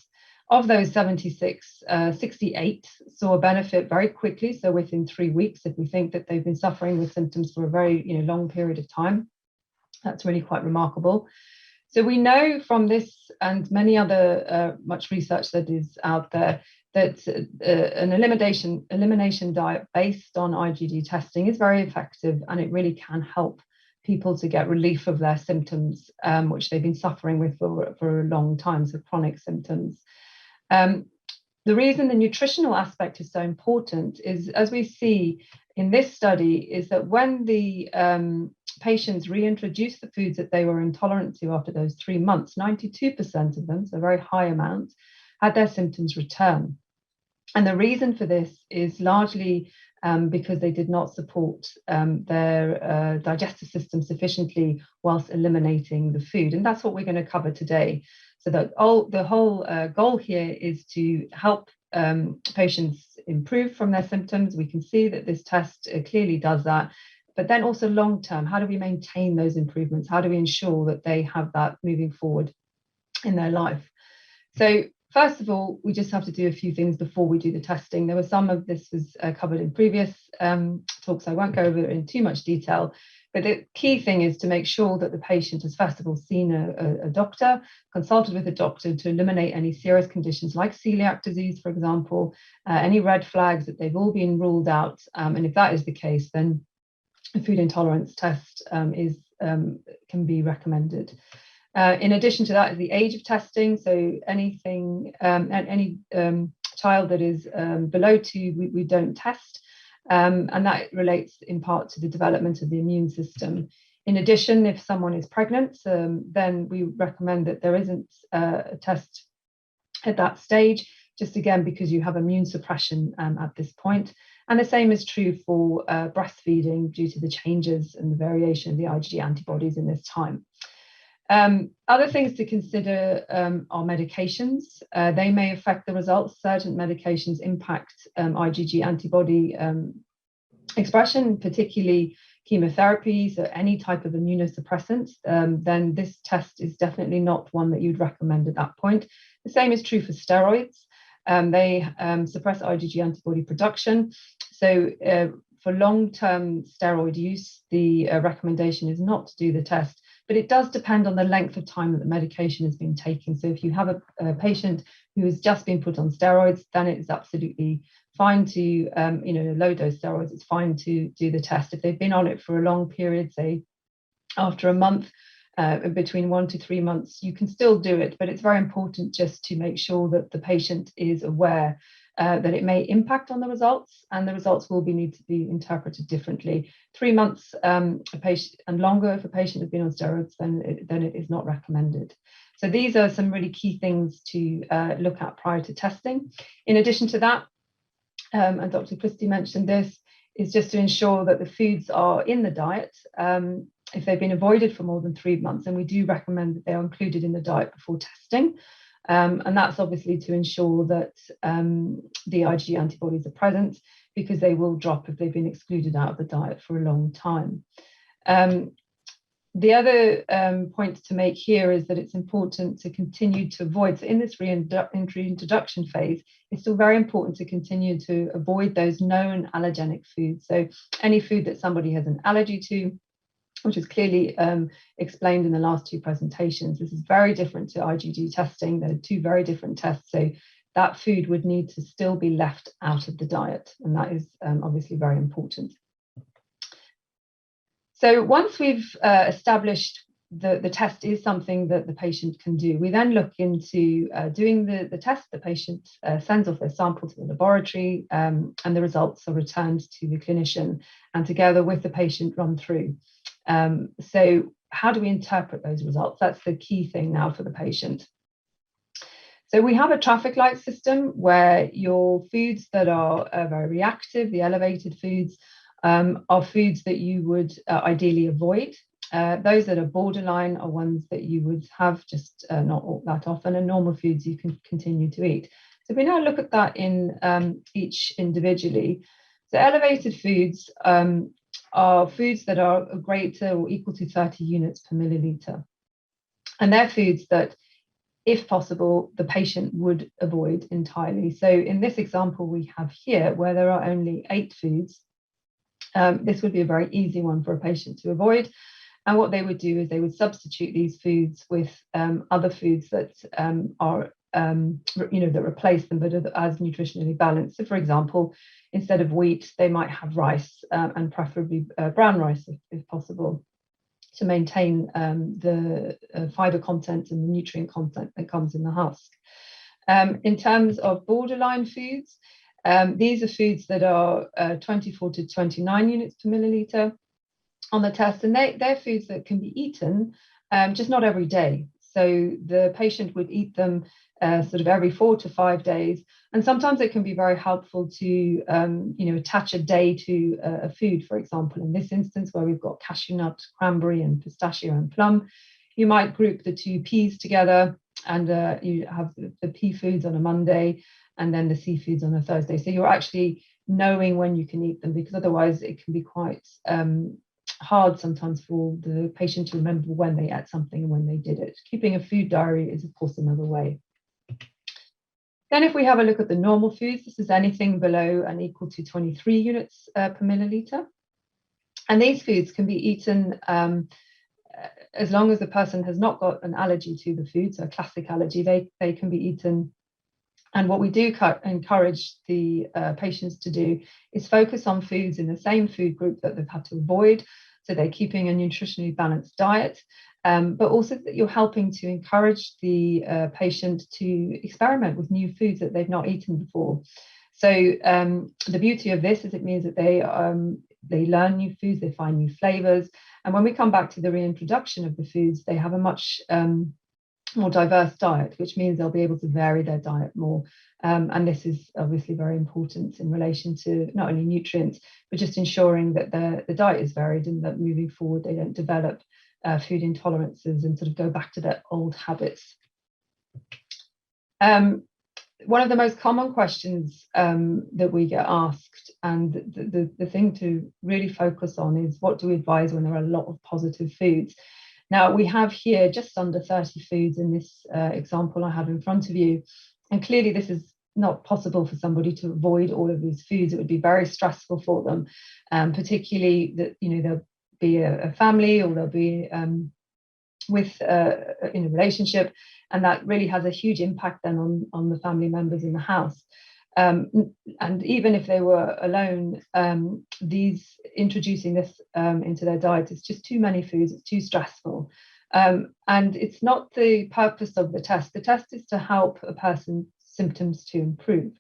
Of those 76, 68 saw a benefit very quickly, so within 3 weeks, if we think that they've been suffering with symptoms for a very long period of time. That's really quite remarkable. So we know from this and many other much research that is out there that an elimination diet based on IgG testing is very effective, and it really can help people to get relief of their symptoms, which they've been suffering with for a long time, so chronic symptoms. The reason the nutritional aspect is so important is, as we see in this study, is that when the patients reintroduced the foods that they were intolerant to after those 3 months, 92% of them, so a very high amount, had their symptoms return. And the reason for this is largely because they did not support their digestive system sufficiently whilst eliminating the food. And that's what we're going to cover today. So that the whole goal here is to help patients improve from their symptoms. We can see that this test clearly does that. But then also long term, how do we maintain those improvements? How do we ensure that they have that moving forward in their life? So first of all, we just have to do a few things before we do the testing. There was some of this was covered in previous talks. I won't go over it in too much detail, but the key thing is to make sure that the patient has first of all seen a doctor, consulted with a doctor to eliminate any serious conditions like celiac disease, for example, any red flags, that they've all been ruled out. And if that is the case, then a food intolerance test can be recommended. In addition to that is the age of testing. So anything, any child that is below 2, we don't test. And that relates in part to the development of the immune system. In addition, if someone is pregnant, then we recommend that there isn't a test at that stage, just again, because you have immune suppression at this point. And the same is true for breastfeeding due to the changes and the variation of the IgG antibodies in this time. Other things to consider are medications. They may affect the results. Certain medications impact IgG antibody expression, particularly chemotherapy, so any type of immunosuppressant, then this test is definitely not one that you'd recommend at that point. The same is true for steroids. They suppress IgG antibody production. So for long-term steroid use, the recommendation is not to do the test, but it does depend on the length of time that the medication has been taken. So if you have a patient who has just been put on steroids, then it's absolutely fine to, low-dose steroids, it's fine to do the test. If they've been on it for a long period, say after a month, between 1 to 3 months, you can still do it, but it's very important just to make sure that the patient is aware that it may impact on the results, and the results will need to be interpreted differently. 3 months a patient and longer, if a patient has been on steroids, then it is not recommended. So these are some really key things to look at prior to testing. In addition to that, and Dr. Christy mentioned this, is just to ensure that the foods are in the diet. If they've been avoided for more than 3 months, and we do recommend that they are included in the diet before testing. And that's obviously to ensure that the IgG antibodies are present, because they will drop if they've been excluded out of the diet for a long time. The other point to make here is that it's important to continue to avoid, so in this reintroduction phase, it's still very important to continue to avoid those known allergenic foods. So any food that somebody has an allergy to, which is clearly explained in the last 2 presentations. This is very different to IgG testing. They're 2 very different tests. So that food would need to still be left out of the diet. And that is obviously very important. So once we've established the test is something that the patient can do, we then look into doing the test. The patient sends off their sample to the laboratory, and the results are returned to the clinician, and together with the patient run through. So how do we interpret those results? That's the key thing now for the patient. So we have a traffic light system where your foods that are very reactive, the elevated foods, are foods that you would ideally avoid. Those that are borderline are ones that you would have just not that often, and normal foods you can continue to eat. So we now look at that in each individually. So elevated foods are foods that are greater or equal to 30 units per milliliter. And they're foods that, if possible, the patient would avoid entirely. So in this example we have here, where there are only 8 foods, this would be a very easy one for a patient to avoid. And what they would do is they would substitute these foods with other foods that are, that replace them, but as nutritionally balanced. So for example, instead of wheat, they might have rice, and preferably brown rice if possible, to maintain the fiber content and the nutrient content that comes in the husk. In terms of borderline foods, these are foods that are 24 to 29 units per milliliter on the test, and they're foods that can be eaten, just not every day. So the patient would eat them sort of every 4 to 5 days. And sometimes it can be very helpful to attach a day to a food. For example, in this instance where we've got cashew nut, cranberry, and pistachio and plum, you might group the 2 peas together, and you have the pea foods on a Monday and then the seafoods on a Thursday. So you're actually knowing when you can eat them, because otherwise it can be quite hard sometimes for the patient to remember when they ate something and when they did it. Keeping a food diary is, of course, another way. Then if we have a look at the normal foods, this is anything below and equal to 23 units per milliliter. And these foods can be eaten as long as the person has not got an allergy to the food, so a classic allergy, they can be eaten. And what we do encourage the patients to do is focus on foods in the same food group that they've had to avoid. So they're keeping a nutritionally balanced diet, but also that you're helping to encourage the patient to experiment with new foods that they've not eaten before. So the beauty of this is it means that they learn new foods, they find new flavors. And when we come back to the reintroduction of the foods, they have a much more diverse diet, which means they'll be able to vary their diet more. And this is obviously very important in relation to not only nutrients, but just ensuring that the diet is varied and that moving forward, they don't develop food intolerances and sort of go back to their old habits. One of the most common questions that we get asked, and the thing to really focus on, is what do we advise when there are a lot of positive foods? Now, we have here just under 30 foods in this example I have in front of you. And clearly this is not possible for somebody to avoid all of these foods. It would be very stressful for them, particularly that, there'll be a family, or they'll be with in a relationship, and that really has a huge impact then on the family members in the house. And even if they were alone, introducing this into their diet is just too many foods, it's too stressful. And it's not the purpose of the test. The test is to help a person's symptoms to improve.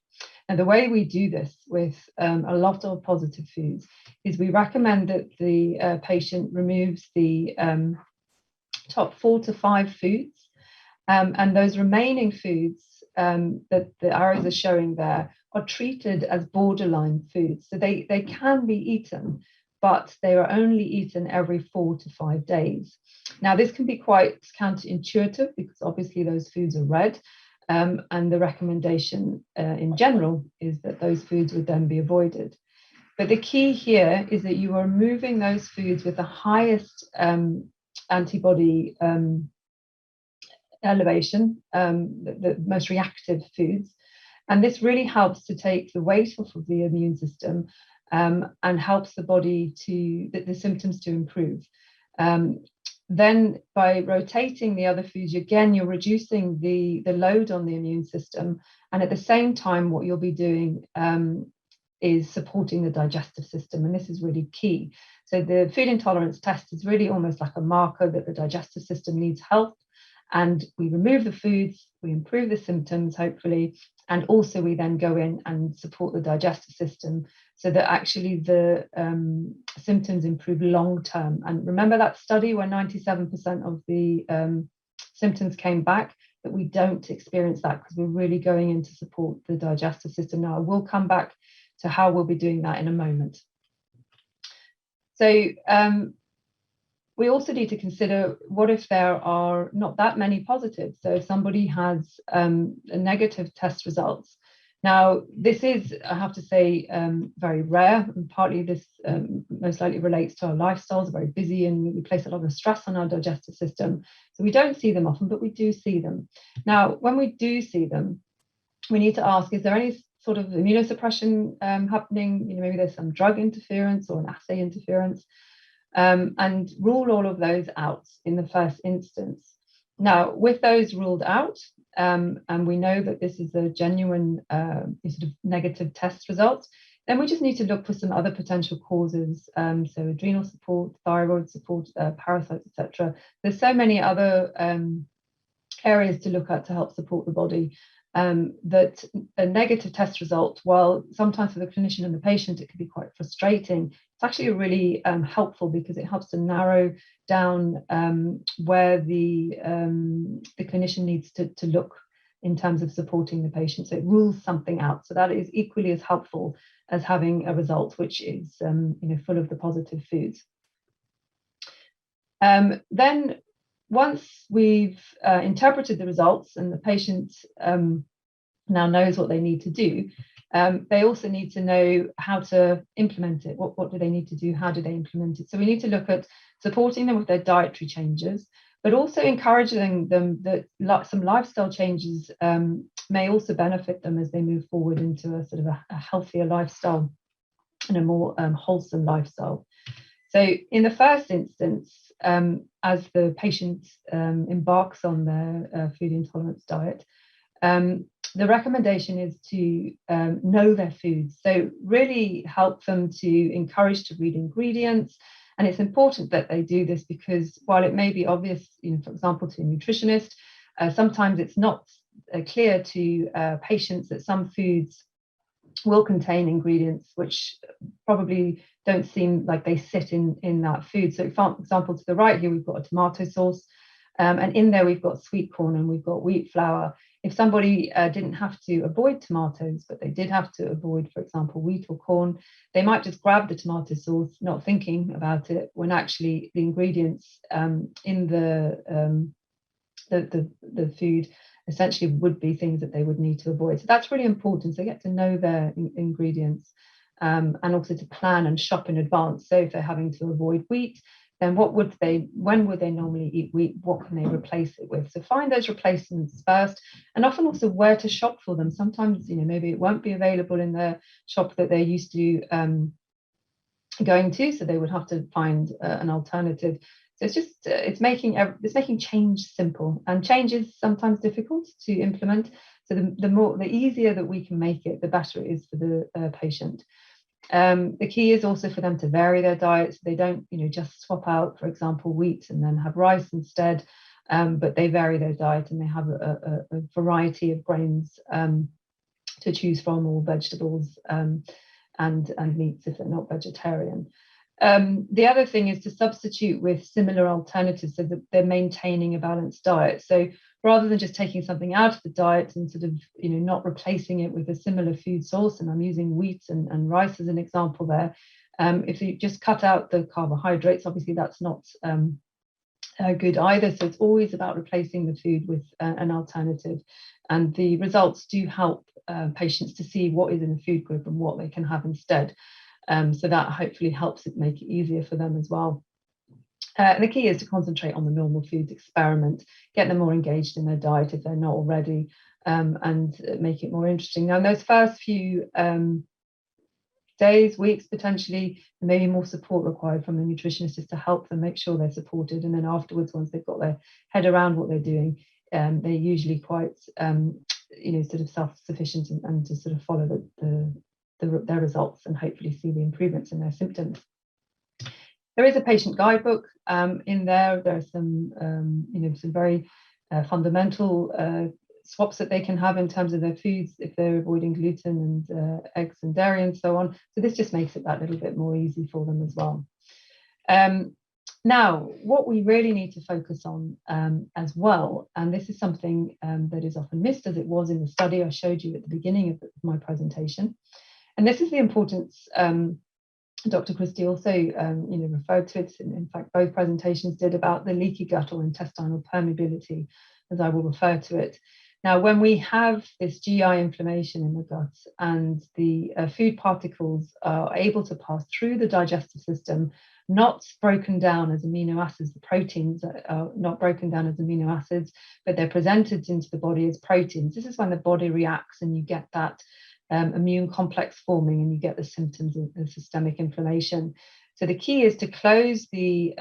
And the way we do this with a lot of positive foods is we recommend that the patient removes the top 4 to 5 foods, and those remaining foods that the arrows are showing there are treated as borderline foods. So they can be eaten, but they are only eaten every 4 to 5 days. Now, this can be quite counterintuitive because obviously those foods are red, and the recommendation in general is that those foods would then be avoided. But the key here is that you are removing those foods with the highest antibody elevation, the most reactive foods. And this really helps to take the weight off of the immune system and helps the body the symptoms to improve. Then by rotating the other foods, you're reducing the load on the immune system. And at the same time, what you'll be doing is supporting the digestive system. And this is really key. So the food intolerance test is really almost like a marker that the digestive system needs help. And we remove the foods, we improve the symptoms, hopefully, and also we then go in and support the digestive system so that actually the symptoms improve long term. And remember that study where 97% of the symptoms came back, that we don't experience that because we're really going in to support the digestive system. Now, I will come back to how we'll be doing that in a moment. So we also need to consider, what if there are not that many positives? So if somebody has a negative test results. Now, this is, I have to say, very rare, and partly this most likely relates to our lifestyles, very busy, and we place a lot of stress on our digestive system. So we don't see them often, but we do see them. Now, when we do see them, we need to ask, is there any sort of immunosuppression happening? Maybe there's some drug interference or an assay interference. And rule all of those out in the first instance. Now, with those ruled out, and we know that this is a genuine sort of negative test result, then we just need to look for some other potential causes. So adrenal support, thyroid support, parasites, etc. There's so many other areas to look at to help support the body. That a negative test result, while sometimes for the clinician and the patient it can be quite frustrating, it's actually really helpful because it helps to narrow down where the clinician needs to look in terms of supporting the patient. So it rules something out. So that is equally as helpful as having a result which is full of the positive foods. Then once we've interpreted the results and the patient now knows what they need to do, they also need to know how to implement it. What do they need to do? How do they implement it? So we need to look at supporting them with their dietary changes, but also encouraging them that some lifestyle changes may also benefit them as they move forward into a sort of a healthier lifestyle and a more wholesome lifestyle. So in the first instance, as the patient embarks on their food intolerance diet, the recommendation is to know their foods. So really help them to encourage to read ingredients. And it's important that they do this because while it may be obvious, for example, to a nutritionist, sometimes it's not clear to patients that some foods will contain ingredients which probably don't seem like they sit in that food. So for example, to the right here, we've got a tomato sauce, and in there we've got sweet corn and we've got wheat flour. If somebody didn't have to avoid tomatoes, but they did have to avoid, for example, wheat or corn, they might just grab the tomato sauce, not thinking about it, when actually the ingredients in the food essentially would be things that they would need to avoid. So that's really important. So they get to know their ingredients and also to plan and shop in advance. So if they're having to avoid wheat, then when would they normally eat wheat? What can they replace it with? So find those replacements first, and often also where to shop for them. Sometimes, maybe it won't be available in the shop that they're used to going to, so they would have to find an alternative. So it's making change simple, and change is sometimes difficult to implement. So the easier that we can make it, the better it is for the patient. The key is also for them to vary their diets. They don't, just swap out, for example, wheat and then have rice instead, but they vary their diet and they have a variety of grains to choose from, or vegetables and meats if they're not vegetarian. The other thing is to substitute with similar alternatives so that they're maintaining a balanced diet. So rather than just taking something out of the diet and sort of, not replacing it with a similar food source, and I'm using wheat and rice as an example there, if you just cut out the carbohydrates, obviously that's not good either. So it's always about replacing the food with an alternative. And the results do help patients to see what is in the food group and what they can have instead. So that hopefully helps it make it easier for them as well. The key is to concentrate on the normal foods, experiment, get them more engaged in their diet if they're not already, and make it more interesting. Now, in those first few days, weeks, potentially, there may be more support required from the nutritionist just to help them make sure they're supported. And then afterwards, once they've got their head around what they're doing, they're usually quite, sort of self-sufficient and to sort of follow their results and hopefully see the improvements in their symptoms. There is a patient guidebook in there. There are some, some very fundamental swaps that they can have in terms of their foods if they're avoiding gluten and eggs and dairy and so on. So this just makes it that little bit more easy for them as well. Now, what we really need to focus on as well, and this is something that is often missed, as it was in the study I showed you at the beginning of my presentation, and this is the importance. Dr. Christy also, referred to it. In fact, both presentations did about the leaky gut or intestinal permeability, as I will refer to it. Now, when we have this GI inflammation in the gut and the food particles are able to pass through the digestive system, not broken down as amino acids, the proteins are not broken down as amino acids, but they're presented into the body as proteins. This is when the body reacts and you get that immune complex forming and you get the symptoms of systemic inflammation. So the key is to close the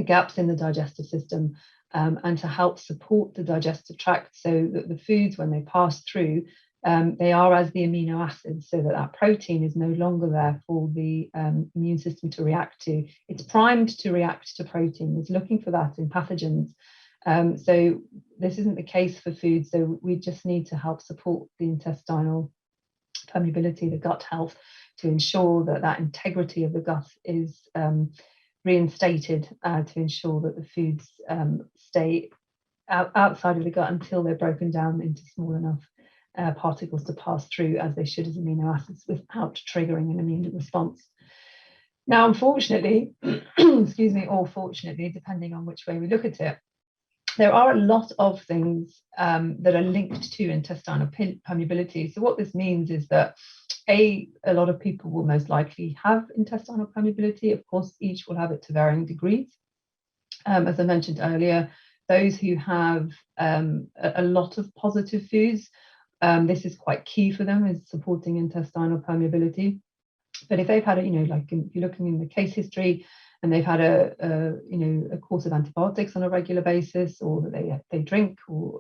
gaps in the digestive system and to help support the digestive tract so that the foods, when they pass through, they are as the amino acids, so that protein is no longer there for the immune system to react to. It's primed to react to protein. It's looking for that in pathogens. So this isn't the case for food. So we just need to help support the intestinal permeability, the gut health, to ensure that that integrity of the gut is reinstated, to ensure that the foods stay outside of the gut until they're broken down into small enough particles to pass through, as they should, as amino acids, without triggering an immune response. Now, unfortunately, excuse me, or fortunately, depending on which way we look at it, there are a lot of things that are linked to intestinal permeability. So what this means is that a lot of people will most likely have intestinal permeability. Of course, each will have it to varying degrees. As I mentioned earlier, those who have a lot of positive foods, this is quite key for them, is supporting intestinal permeability. But if they've had a, like if you're looking in the case history, and they've had a course of antibiotics on a regular basis, or they drink or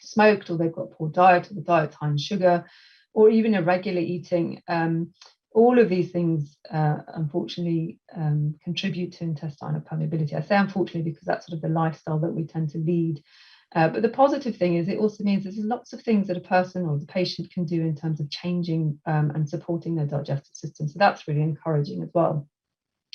smoked, or they've got a poor diet, or the diet's high in sugar, or even irregular eating, all of these things unfortunately contribute to intestinal permeability. I say unfortunately because that's sort of the lifestyle that we tend to lead. But the positive thing is it also means there's lots of things that a person or the patient can do in terms of changing and supporting their digestive system. So that's really encouraging as well.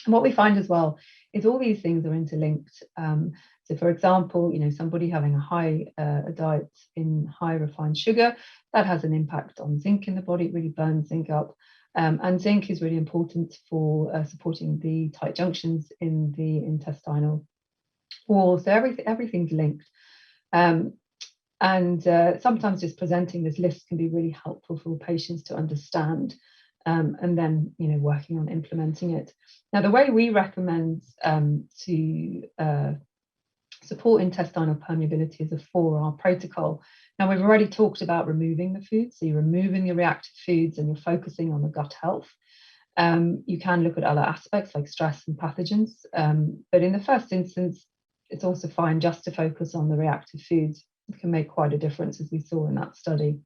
And what we find as well is all these things are interlinked. So for example, somebody having a diet in high refined sugar, that has an impact on zinc in the body. It really burns zinc up. And zinc is really important for supporting the tight junctions in the intestinal wall. So everything's linked. And sometimes just presenting this list can be really helpful for patients to understand, and then working on implementing it. Now, the way we recommend to support intestinal permeability is a 4R protocol. Now, we've already talked about removing the foods, so you're removing the reactive foods and you're focusing on the gut health. You can look at other aspects like stress and pathogens, but in the first instance, it's also fine just to focus on the reactive foods. It can make quite a difference, as we saw in that study.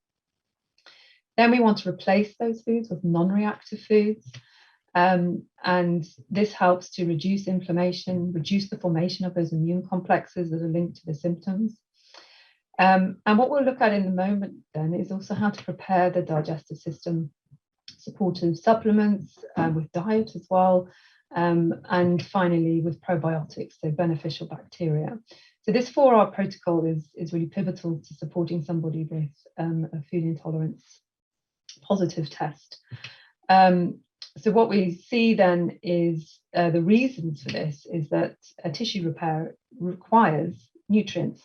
Then we want to replace those foods with non-reactive foods. And this helps to reduce inflammation, reduce the formation of those immune complexes that are linked to the symptoms. And what we'll look at in a moment then is also how to prepare the digestive system, supportive supplements with diet as well, and finally with probiotics, so beneficial bacteria. So this 4R protocol is really pivotal to supporting somebody with a food intolerance positive test. So what we see then is the reasons for this is that a tissue repair requires nutrients.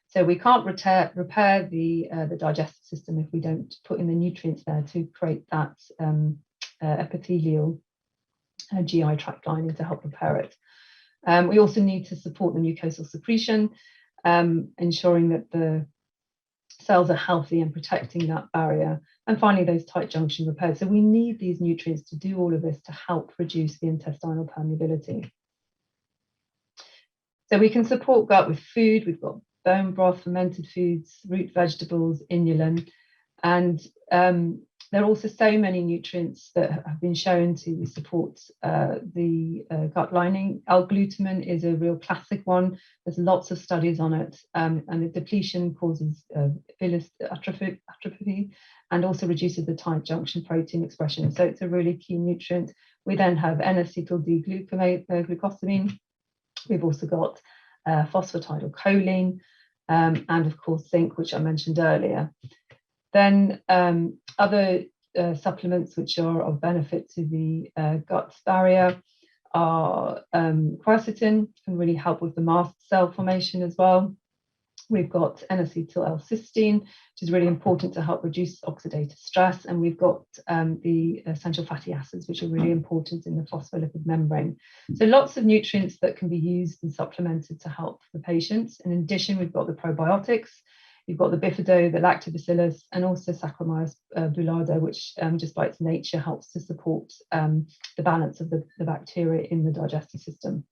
So we can't repair the digestive system if we don't put in the nutrients there to create that epithelial GI tract lining to help repair it. We also need to support the mucosal secretion, ensuring that the cells are healthy and protecting that barrier. And finally, those tight junction repairs. So we need these nutrients to do all of this to help reduce the intestinal permeability. So we can support gut with food. We've got bone broth, fermented foods, root vegetables, inulin. And there are also so many nutrients that have been shown to support the gut lining. L-glutamine is a real classic one. There's lots of studies on it, and the depletion causes villus atrophy and also reduces the tight junction protein expression. So it's a really key nutrient. We then have N-acetyl-D-glucosamine. We've also got phosphatidylcholine, and of course zinc, which I mentioned earlier. Then other supplements which are of benefit to the gut barrier are quercetin, can really help with the mast cell formation as well. We've got N-acetyl-L-cysteine, which is really important to help reduce oxidative stress. And we've got the essential fatty acids, which are really important in the phospholipid membrane. So lots of nutrients that can be used and supplemented to help the patients. In addition, we've got the probiotics. You've got the bifido, the lactobacillus, and also Saccharomyces boulardii, which just by its nature helps to support the balance of the bacteria in the digestive system.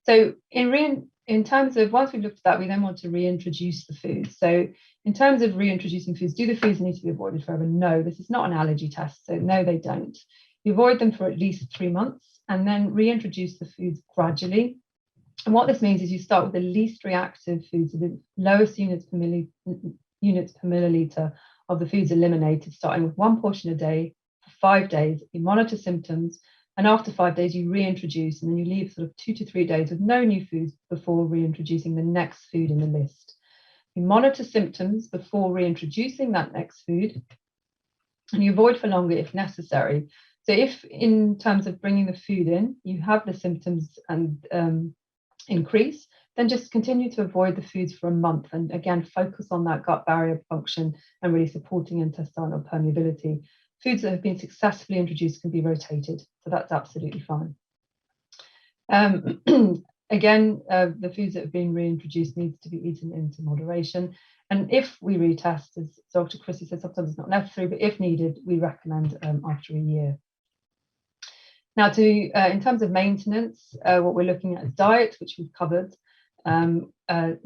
So in terms of, once we've looked at that, we then want to reintroduce the food. So in terms of reintroducing foods, do the foods need to be avoided forever? No, this is not an allergy test, so no, they don't. You avoid them for at least 3 months and then reintroduce the foods gradually. And what this means is you start with the least reactive foods, so the lowest units per milliliter of the foods eliminated, starting with 1 portion a day for 5 days. You monitor symptoms, And after 5 days, you reintroduce, and then you leave sort of 2 to 3 days with no new foods before reintroducing the next food in the list. You monitor symptoms before reintroducing that next food, and you avoid for longer if necessary. So if in terms of bringing the food in, you have the symptoms and increase, then just continue to avoid the foods for a month, and again, focus on that gut barrier function and really supporting intestinal permeability. Foods that have been successfully introduced can be rotated, so that's absolutely fine. Again, the foods that have been reintroduced needs to be eaten into moderation. And if we retest, as Dr. Christy said, sometimes it's not necessary, but if needed, we recommend after a year. Now, in terms of maintenance, what we're looking at is diet, which we've covered.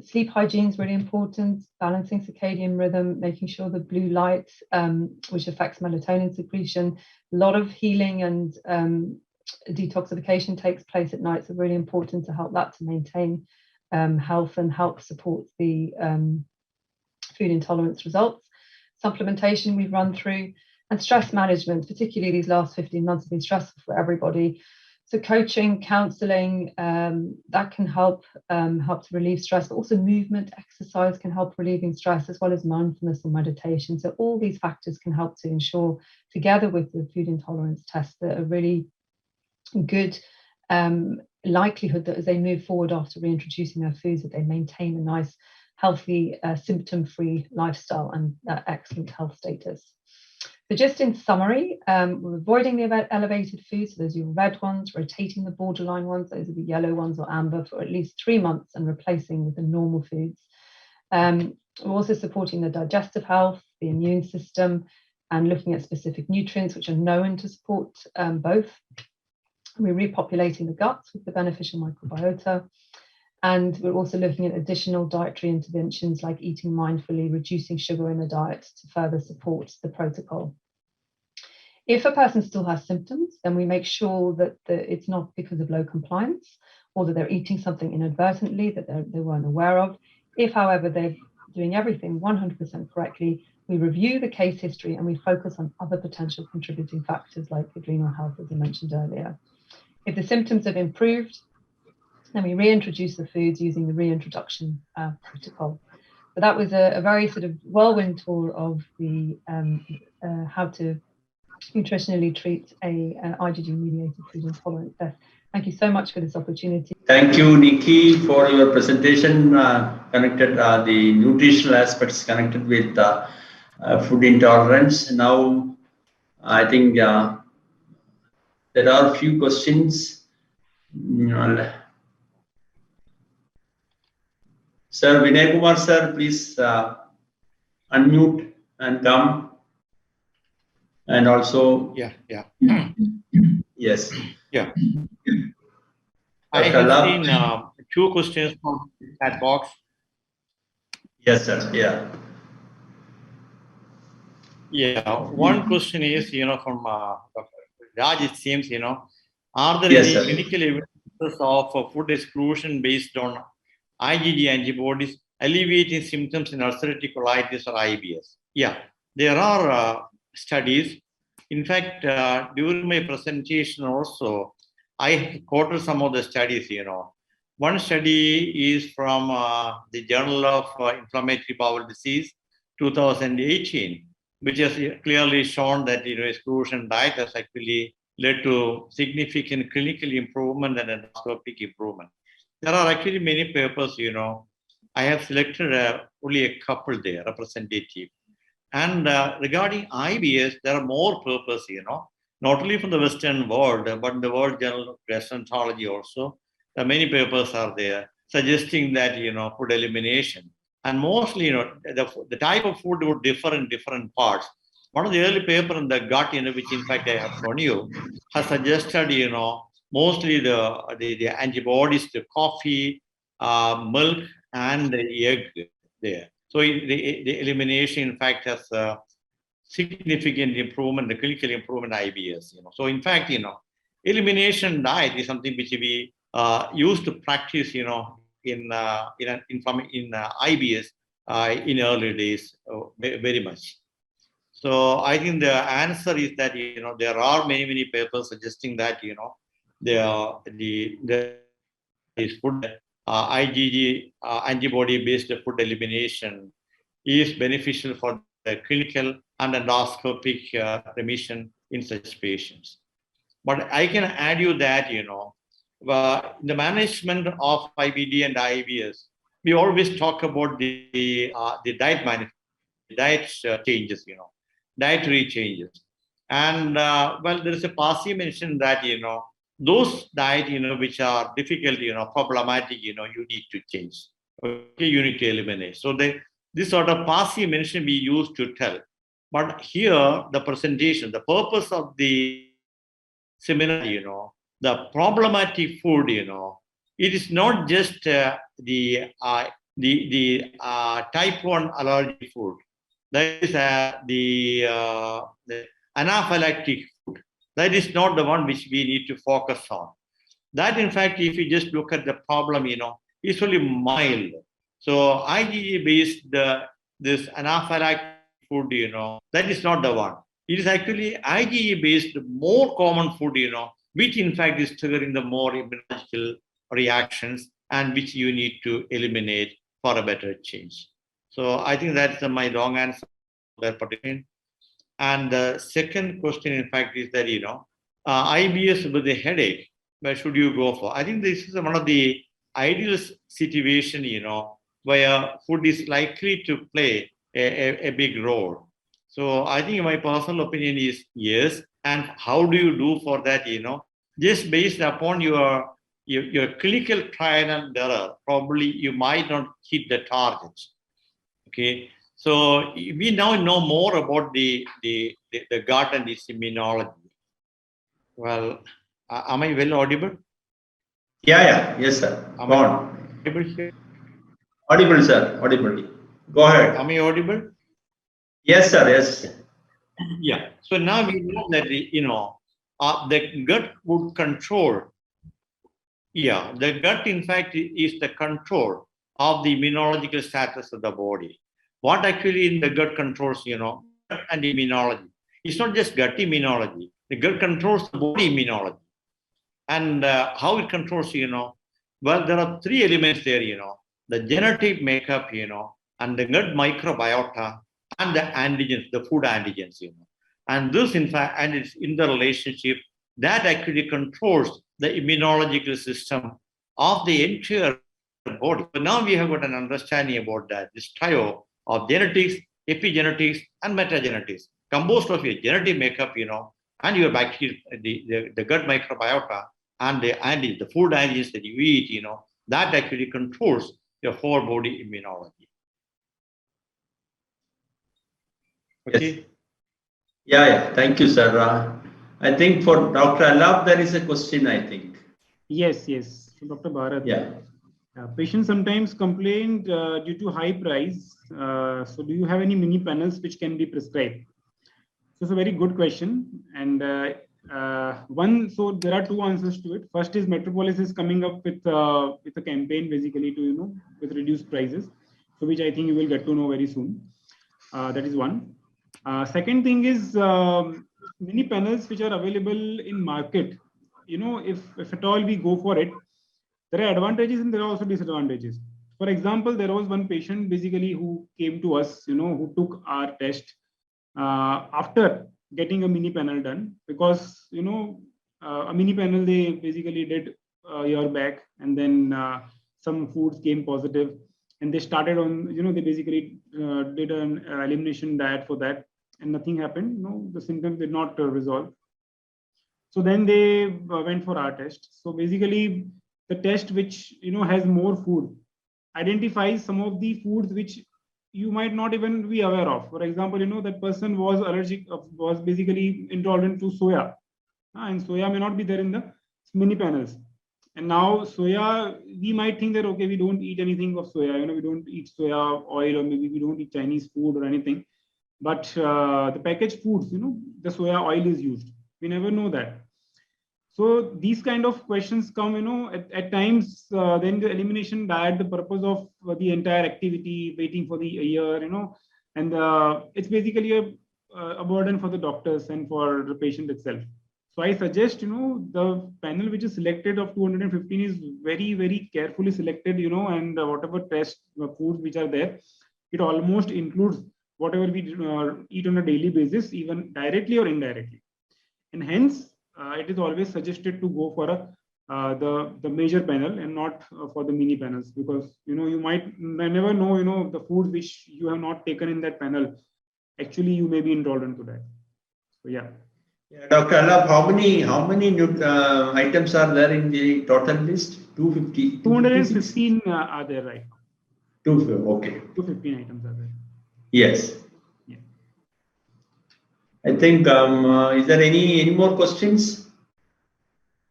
Sleep hygiene is really important, balancing circadian rhythm, making sure the blue light, which affects melatonin secretion, a lot of healing and detoxification takes place at night, so really important to help that to maintain health and help support the food intolerance results. Supplementation we've run through, and stress management, particularly these last 15 months have been stressful for everybody. So coaching, counselling, that can help to relieve stress, but also movement, exercise can help relieving stress, as well as mindfulness and meditation. So all these factors can help to ensure, together with the food intolerance test, that a really good likelihood that as they move forward after reintroducing their foods, that they maintain a nice, healthy, symptom-free lifestyle and excellent health status. So just in summary, we're avoiding the elevated foods, so those are your red ones, rotating the borderline ones, those are the yellow ones or amber, for at least 3 months and replacing with the normal foods. We're also supporting the digestive health, the immune system, and looking at specific nutrients which are known to support both. We're repopulating the guts with the beneficial microbiota. And we're also looking at additional dietary interventions like eating mindfully, reducing sugar in the diet to further support the protocol. If a person still has symptoms, then we make sure that it's not because of low compliance or that they're eating something inadvertently that they weren't aware of. If, however, they're doing everything 100% correctly, we review the case history and we focus on other potential contributing factors like adrenal health, as I mentioned earlier. If the symptoms have improved, then we reintroduce the foods using the reintroduction protocol. But that was a very sort of whirlwind tour of the how to nutritionally treat a IgG-mediated food intolerance test. Thank you so much for this opportunity. Thank you, Nikki, for your presentation connected the nutritional aspects connected with food intolerance. Now, I think there are a few questions. Sir Vinay Kumar, sir, please unmute and come. And also, Yeah. yes. Yeah. I have seen 2 questions from that box. Yes, sir. Yeah. Yeah. One question is, from Raj, it seems, are there Yes, any sir. clinical evidences of food exclusion based on IgG antibodies alleviating symptoms in ulcerative colitis or IBS? Yeah, there are studies. In fact, during my presentation also, I quoted some of the studies, One study is from the Journal of Inflammatory Bowel Disease, 2018, which has clearly shown that exclusion diet has actually led to significant clinical improvement and endoscopic improvement. There are actually many papers, I have selected only a couple there, representative. And regarding IBS, there are more papers, not only from the Western world, but in the World Journal of Gastroenterology also. Many papers are there suggesting that, food elimination. And mostly, the type of food would differ in different parts. One of the early papers in the gut, which in fact I have shown you, has suggested, mostly the antibodies to coffee, milk, and the egg there. So the elimination, in fact, has a significant improvement, the clinical improvement in IBS. So in fact, elimination diet is something which we used to practice, in IBS in early days, very much. So I think the answer is that, there are many papers suggesting that, this food, IgG antibody-based food elimination is beneficial for the clinical and endoscopic remission in such patients. But I can add you that, the management of IBD and IBS, we always talk about the diet management, diet changes, dietary changes. And well, there is a policy mentioned that, those diet, which are difficult, problematic, you need to change. Okay, you need to eliminate. So this sort of policy mention we used to tell. But here, the presentation, the purpose of the seminar, the problematic food, it is not just the type 1 allergy food. That is the anaphylactic food. That is not the one which we need to focus on. That, in fact, if you just look at the problem, is only mild. So IgG-based this anaphylactic food, that is not the one. It is actually IgE-based, more common food, which in fact is triggering the more immunological reactions and which you need to eliminate for a better change. So I think that's my long answer to that particular. And the second question, in fact, is that, IBS with a headache, where should you go for? I think this is one of the ideal situation, where food is likely to play a big role. So I think my personal opinion is yes. And how do you do for that? Just based upon your clinical trial and error, probably you might not hit the targets. Okay. So we now know more about the gut and its immunology. Well, am I well audible? Yeah. Yes, sir. Am Go I on. audible here? Audible, sir. Audible. Go ahead. Am I audible? Yes, sir. Yes. Yeah. So now we know that the gut would control. Yeah, the gut, in fact, is the control of the immunological status of the body. What actually in the gut controls, gut and immunology. It's not just gut immunology. The gut controls the body immunology. And how it controls, well, there are three elements there, the genetic makeup, and the gut microbiota and the antigens, the food antigens, And this, in fact, and it's in the relationship that actually controls the immunological system of the entire body. So now we have got an understanding about that, this trio of genetics, epigenetics, and metagenetics, composed of your genetic makeup, and your bacteria, the gut microbiota, and the food antigens that you eat, that actually controls your whole body immunology. Okay. Yes. Yeah. Thank you, sir. I think for Dr. Alap, there is a question, I think. Yes. So Dr. Bharat. Yeah. Patients sometimes complain due to high price. So do you have any mini panels which can be prescribed? So it's a very good question. And so there are two answers to it. First is Metropolis is coming up with a campaign basically to, with reduced prices. So which I think you will get to know very soon. That is one. Second thing is mini panels which are available in market. If at all we go for it, there are advantages and there are also disadvantages. For example, there was one patient basically who came to us, who took our test after getting a mini panel done, because a mini panel they basically did a year back, and then some foods came positive, and they started on, they basically did an elimination diet for that, and nothing happened. The symptoms did not resolve. So then they went for our test. So basically, the test which has more food identifies some of the foods which you might not even be aware of. For example, that person was was basically intolerant to soya, and soya may not be there in the mini panels. And now soya, we might think that okay, we don't eat anything of soya. We don't eat soya oil, or maybe we don't eat Chinese food or anything. But the packaged foods, the soya oil is used. We never know that. So these kind of questions come, at times, then the elimination diet, the purpose of the entire activity, waiting for the year, and it's basically a burden for the doctors and for the patient itself. So I suggest, the panel which is selected of 215 is very, very carefully selected, and whatever test foods which are there, it almost includes whatever we eat on a daily basis, even directly or indirectly. And hence, it is always suggested to go for the major panel and not for the mini panels, because you might never know the food which you have not taken in that panel. Actually, you may be intolerant to that. So yeah. Yeah, Dr. Alap, how many items are there in the total list? 250. 215 are there right now. 250. Okay. 215 items are there. Yes. Yeah. I think. Is there any more questions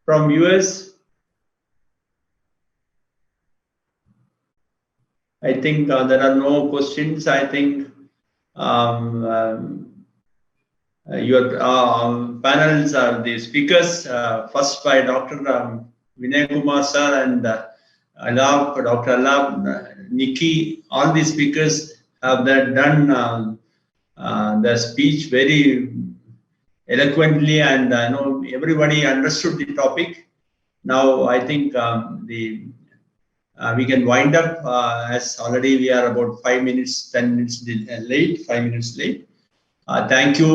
from viewers? I think there are no questions. I think your panels are the speakers. First by Dr. Vinaya Kumar sir and Alap, Dr. Alap, Nicky. All the speakers have done the speech very eloquently, and I know everybody understood the topic. Now I think we can wind up as already we are about 5 minutes, 10 minutes late, 5 minutes late. Thank you,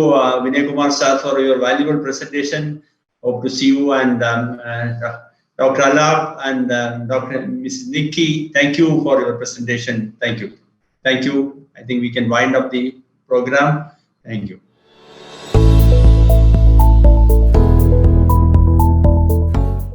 Vinaya Kumar sir, for your valuable presentation. Hope to see you, and Dr. Alap and Dr. Ms. Nicky. Thank you for your presentation. Thank you. Thank you. I think we can wind up the program. Thank you.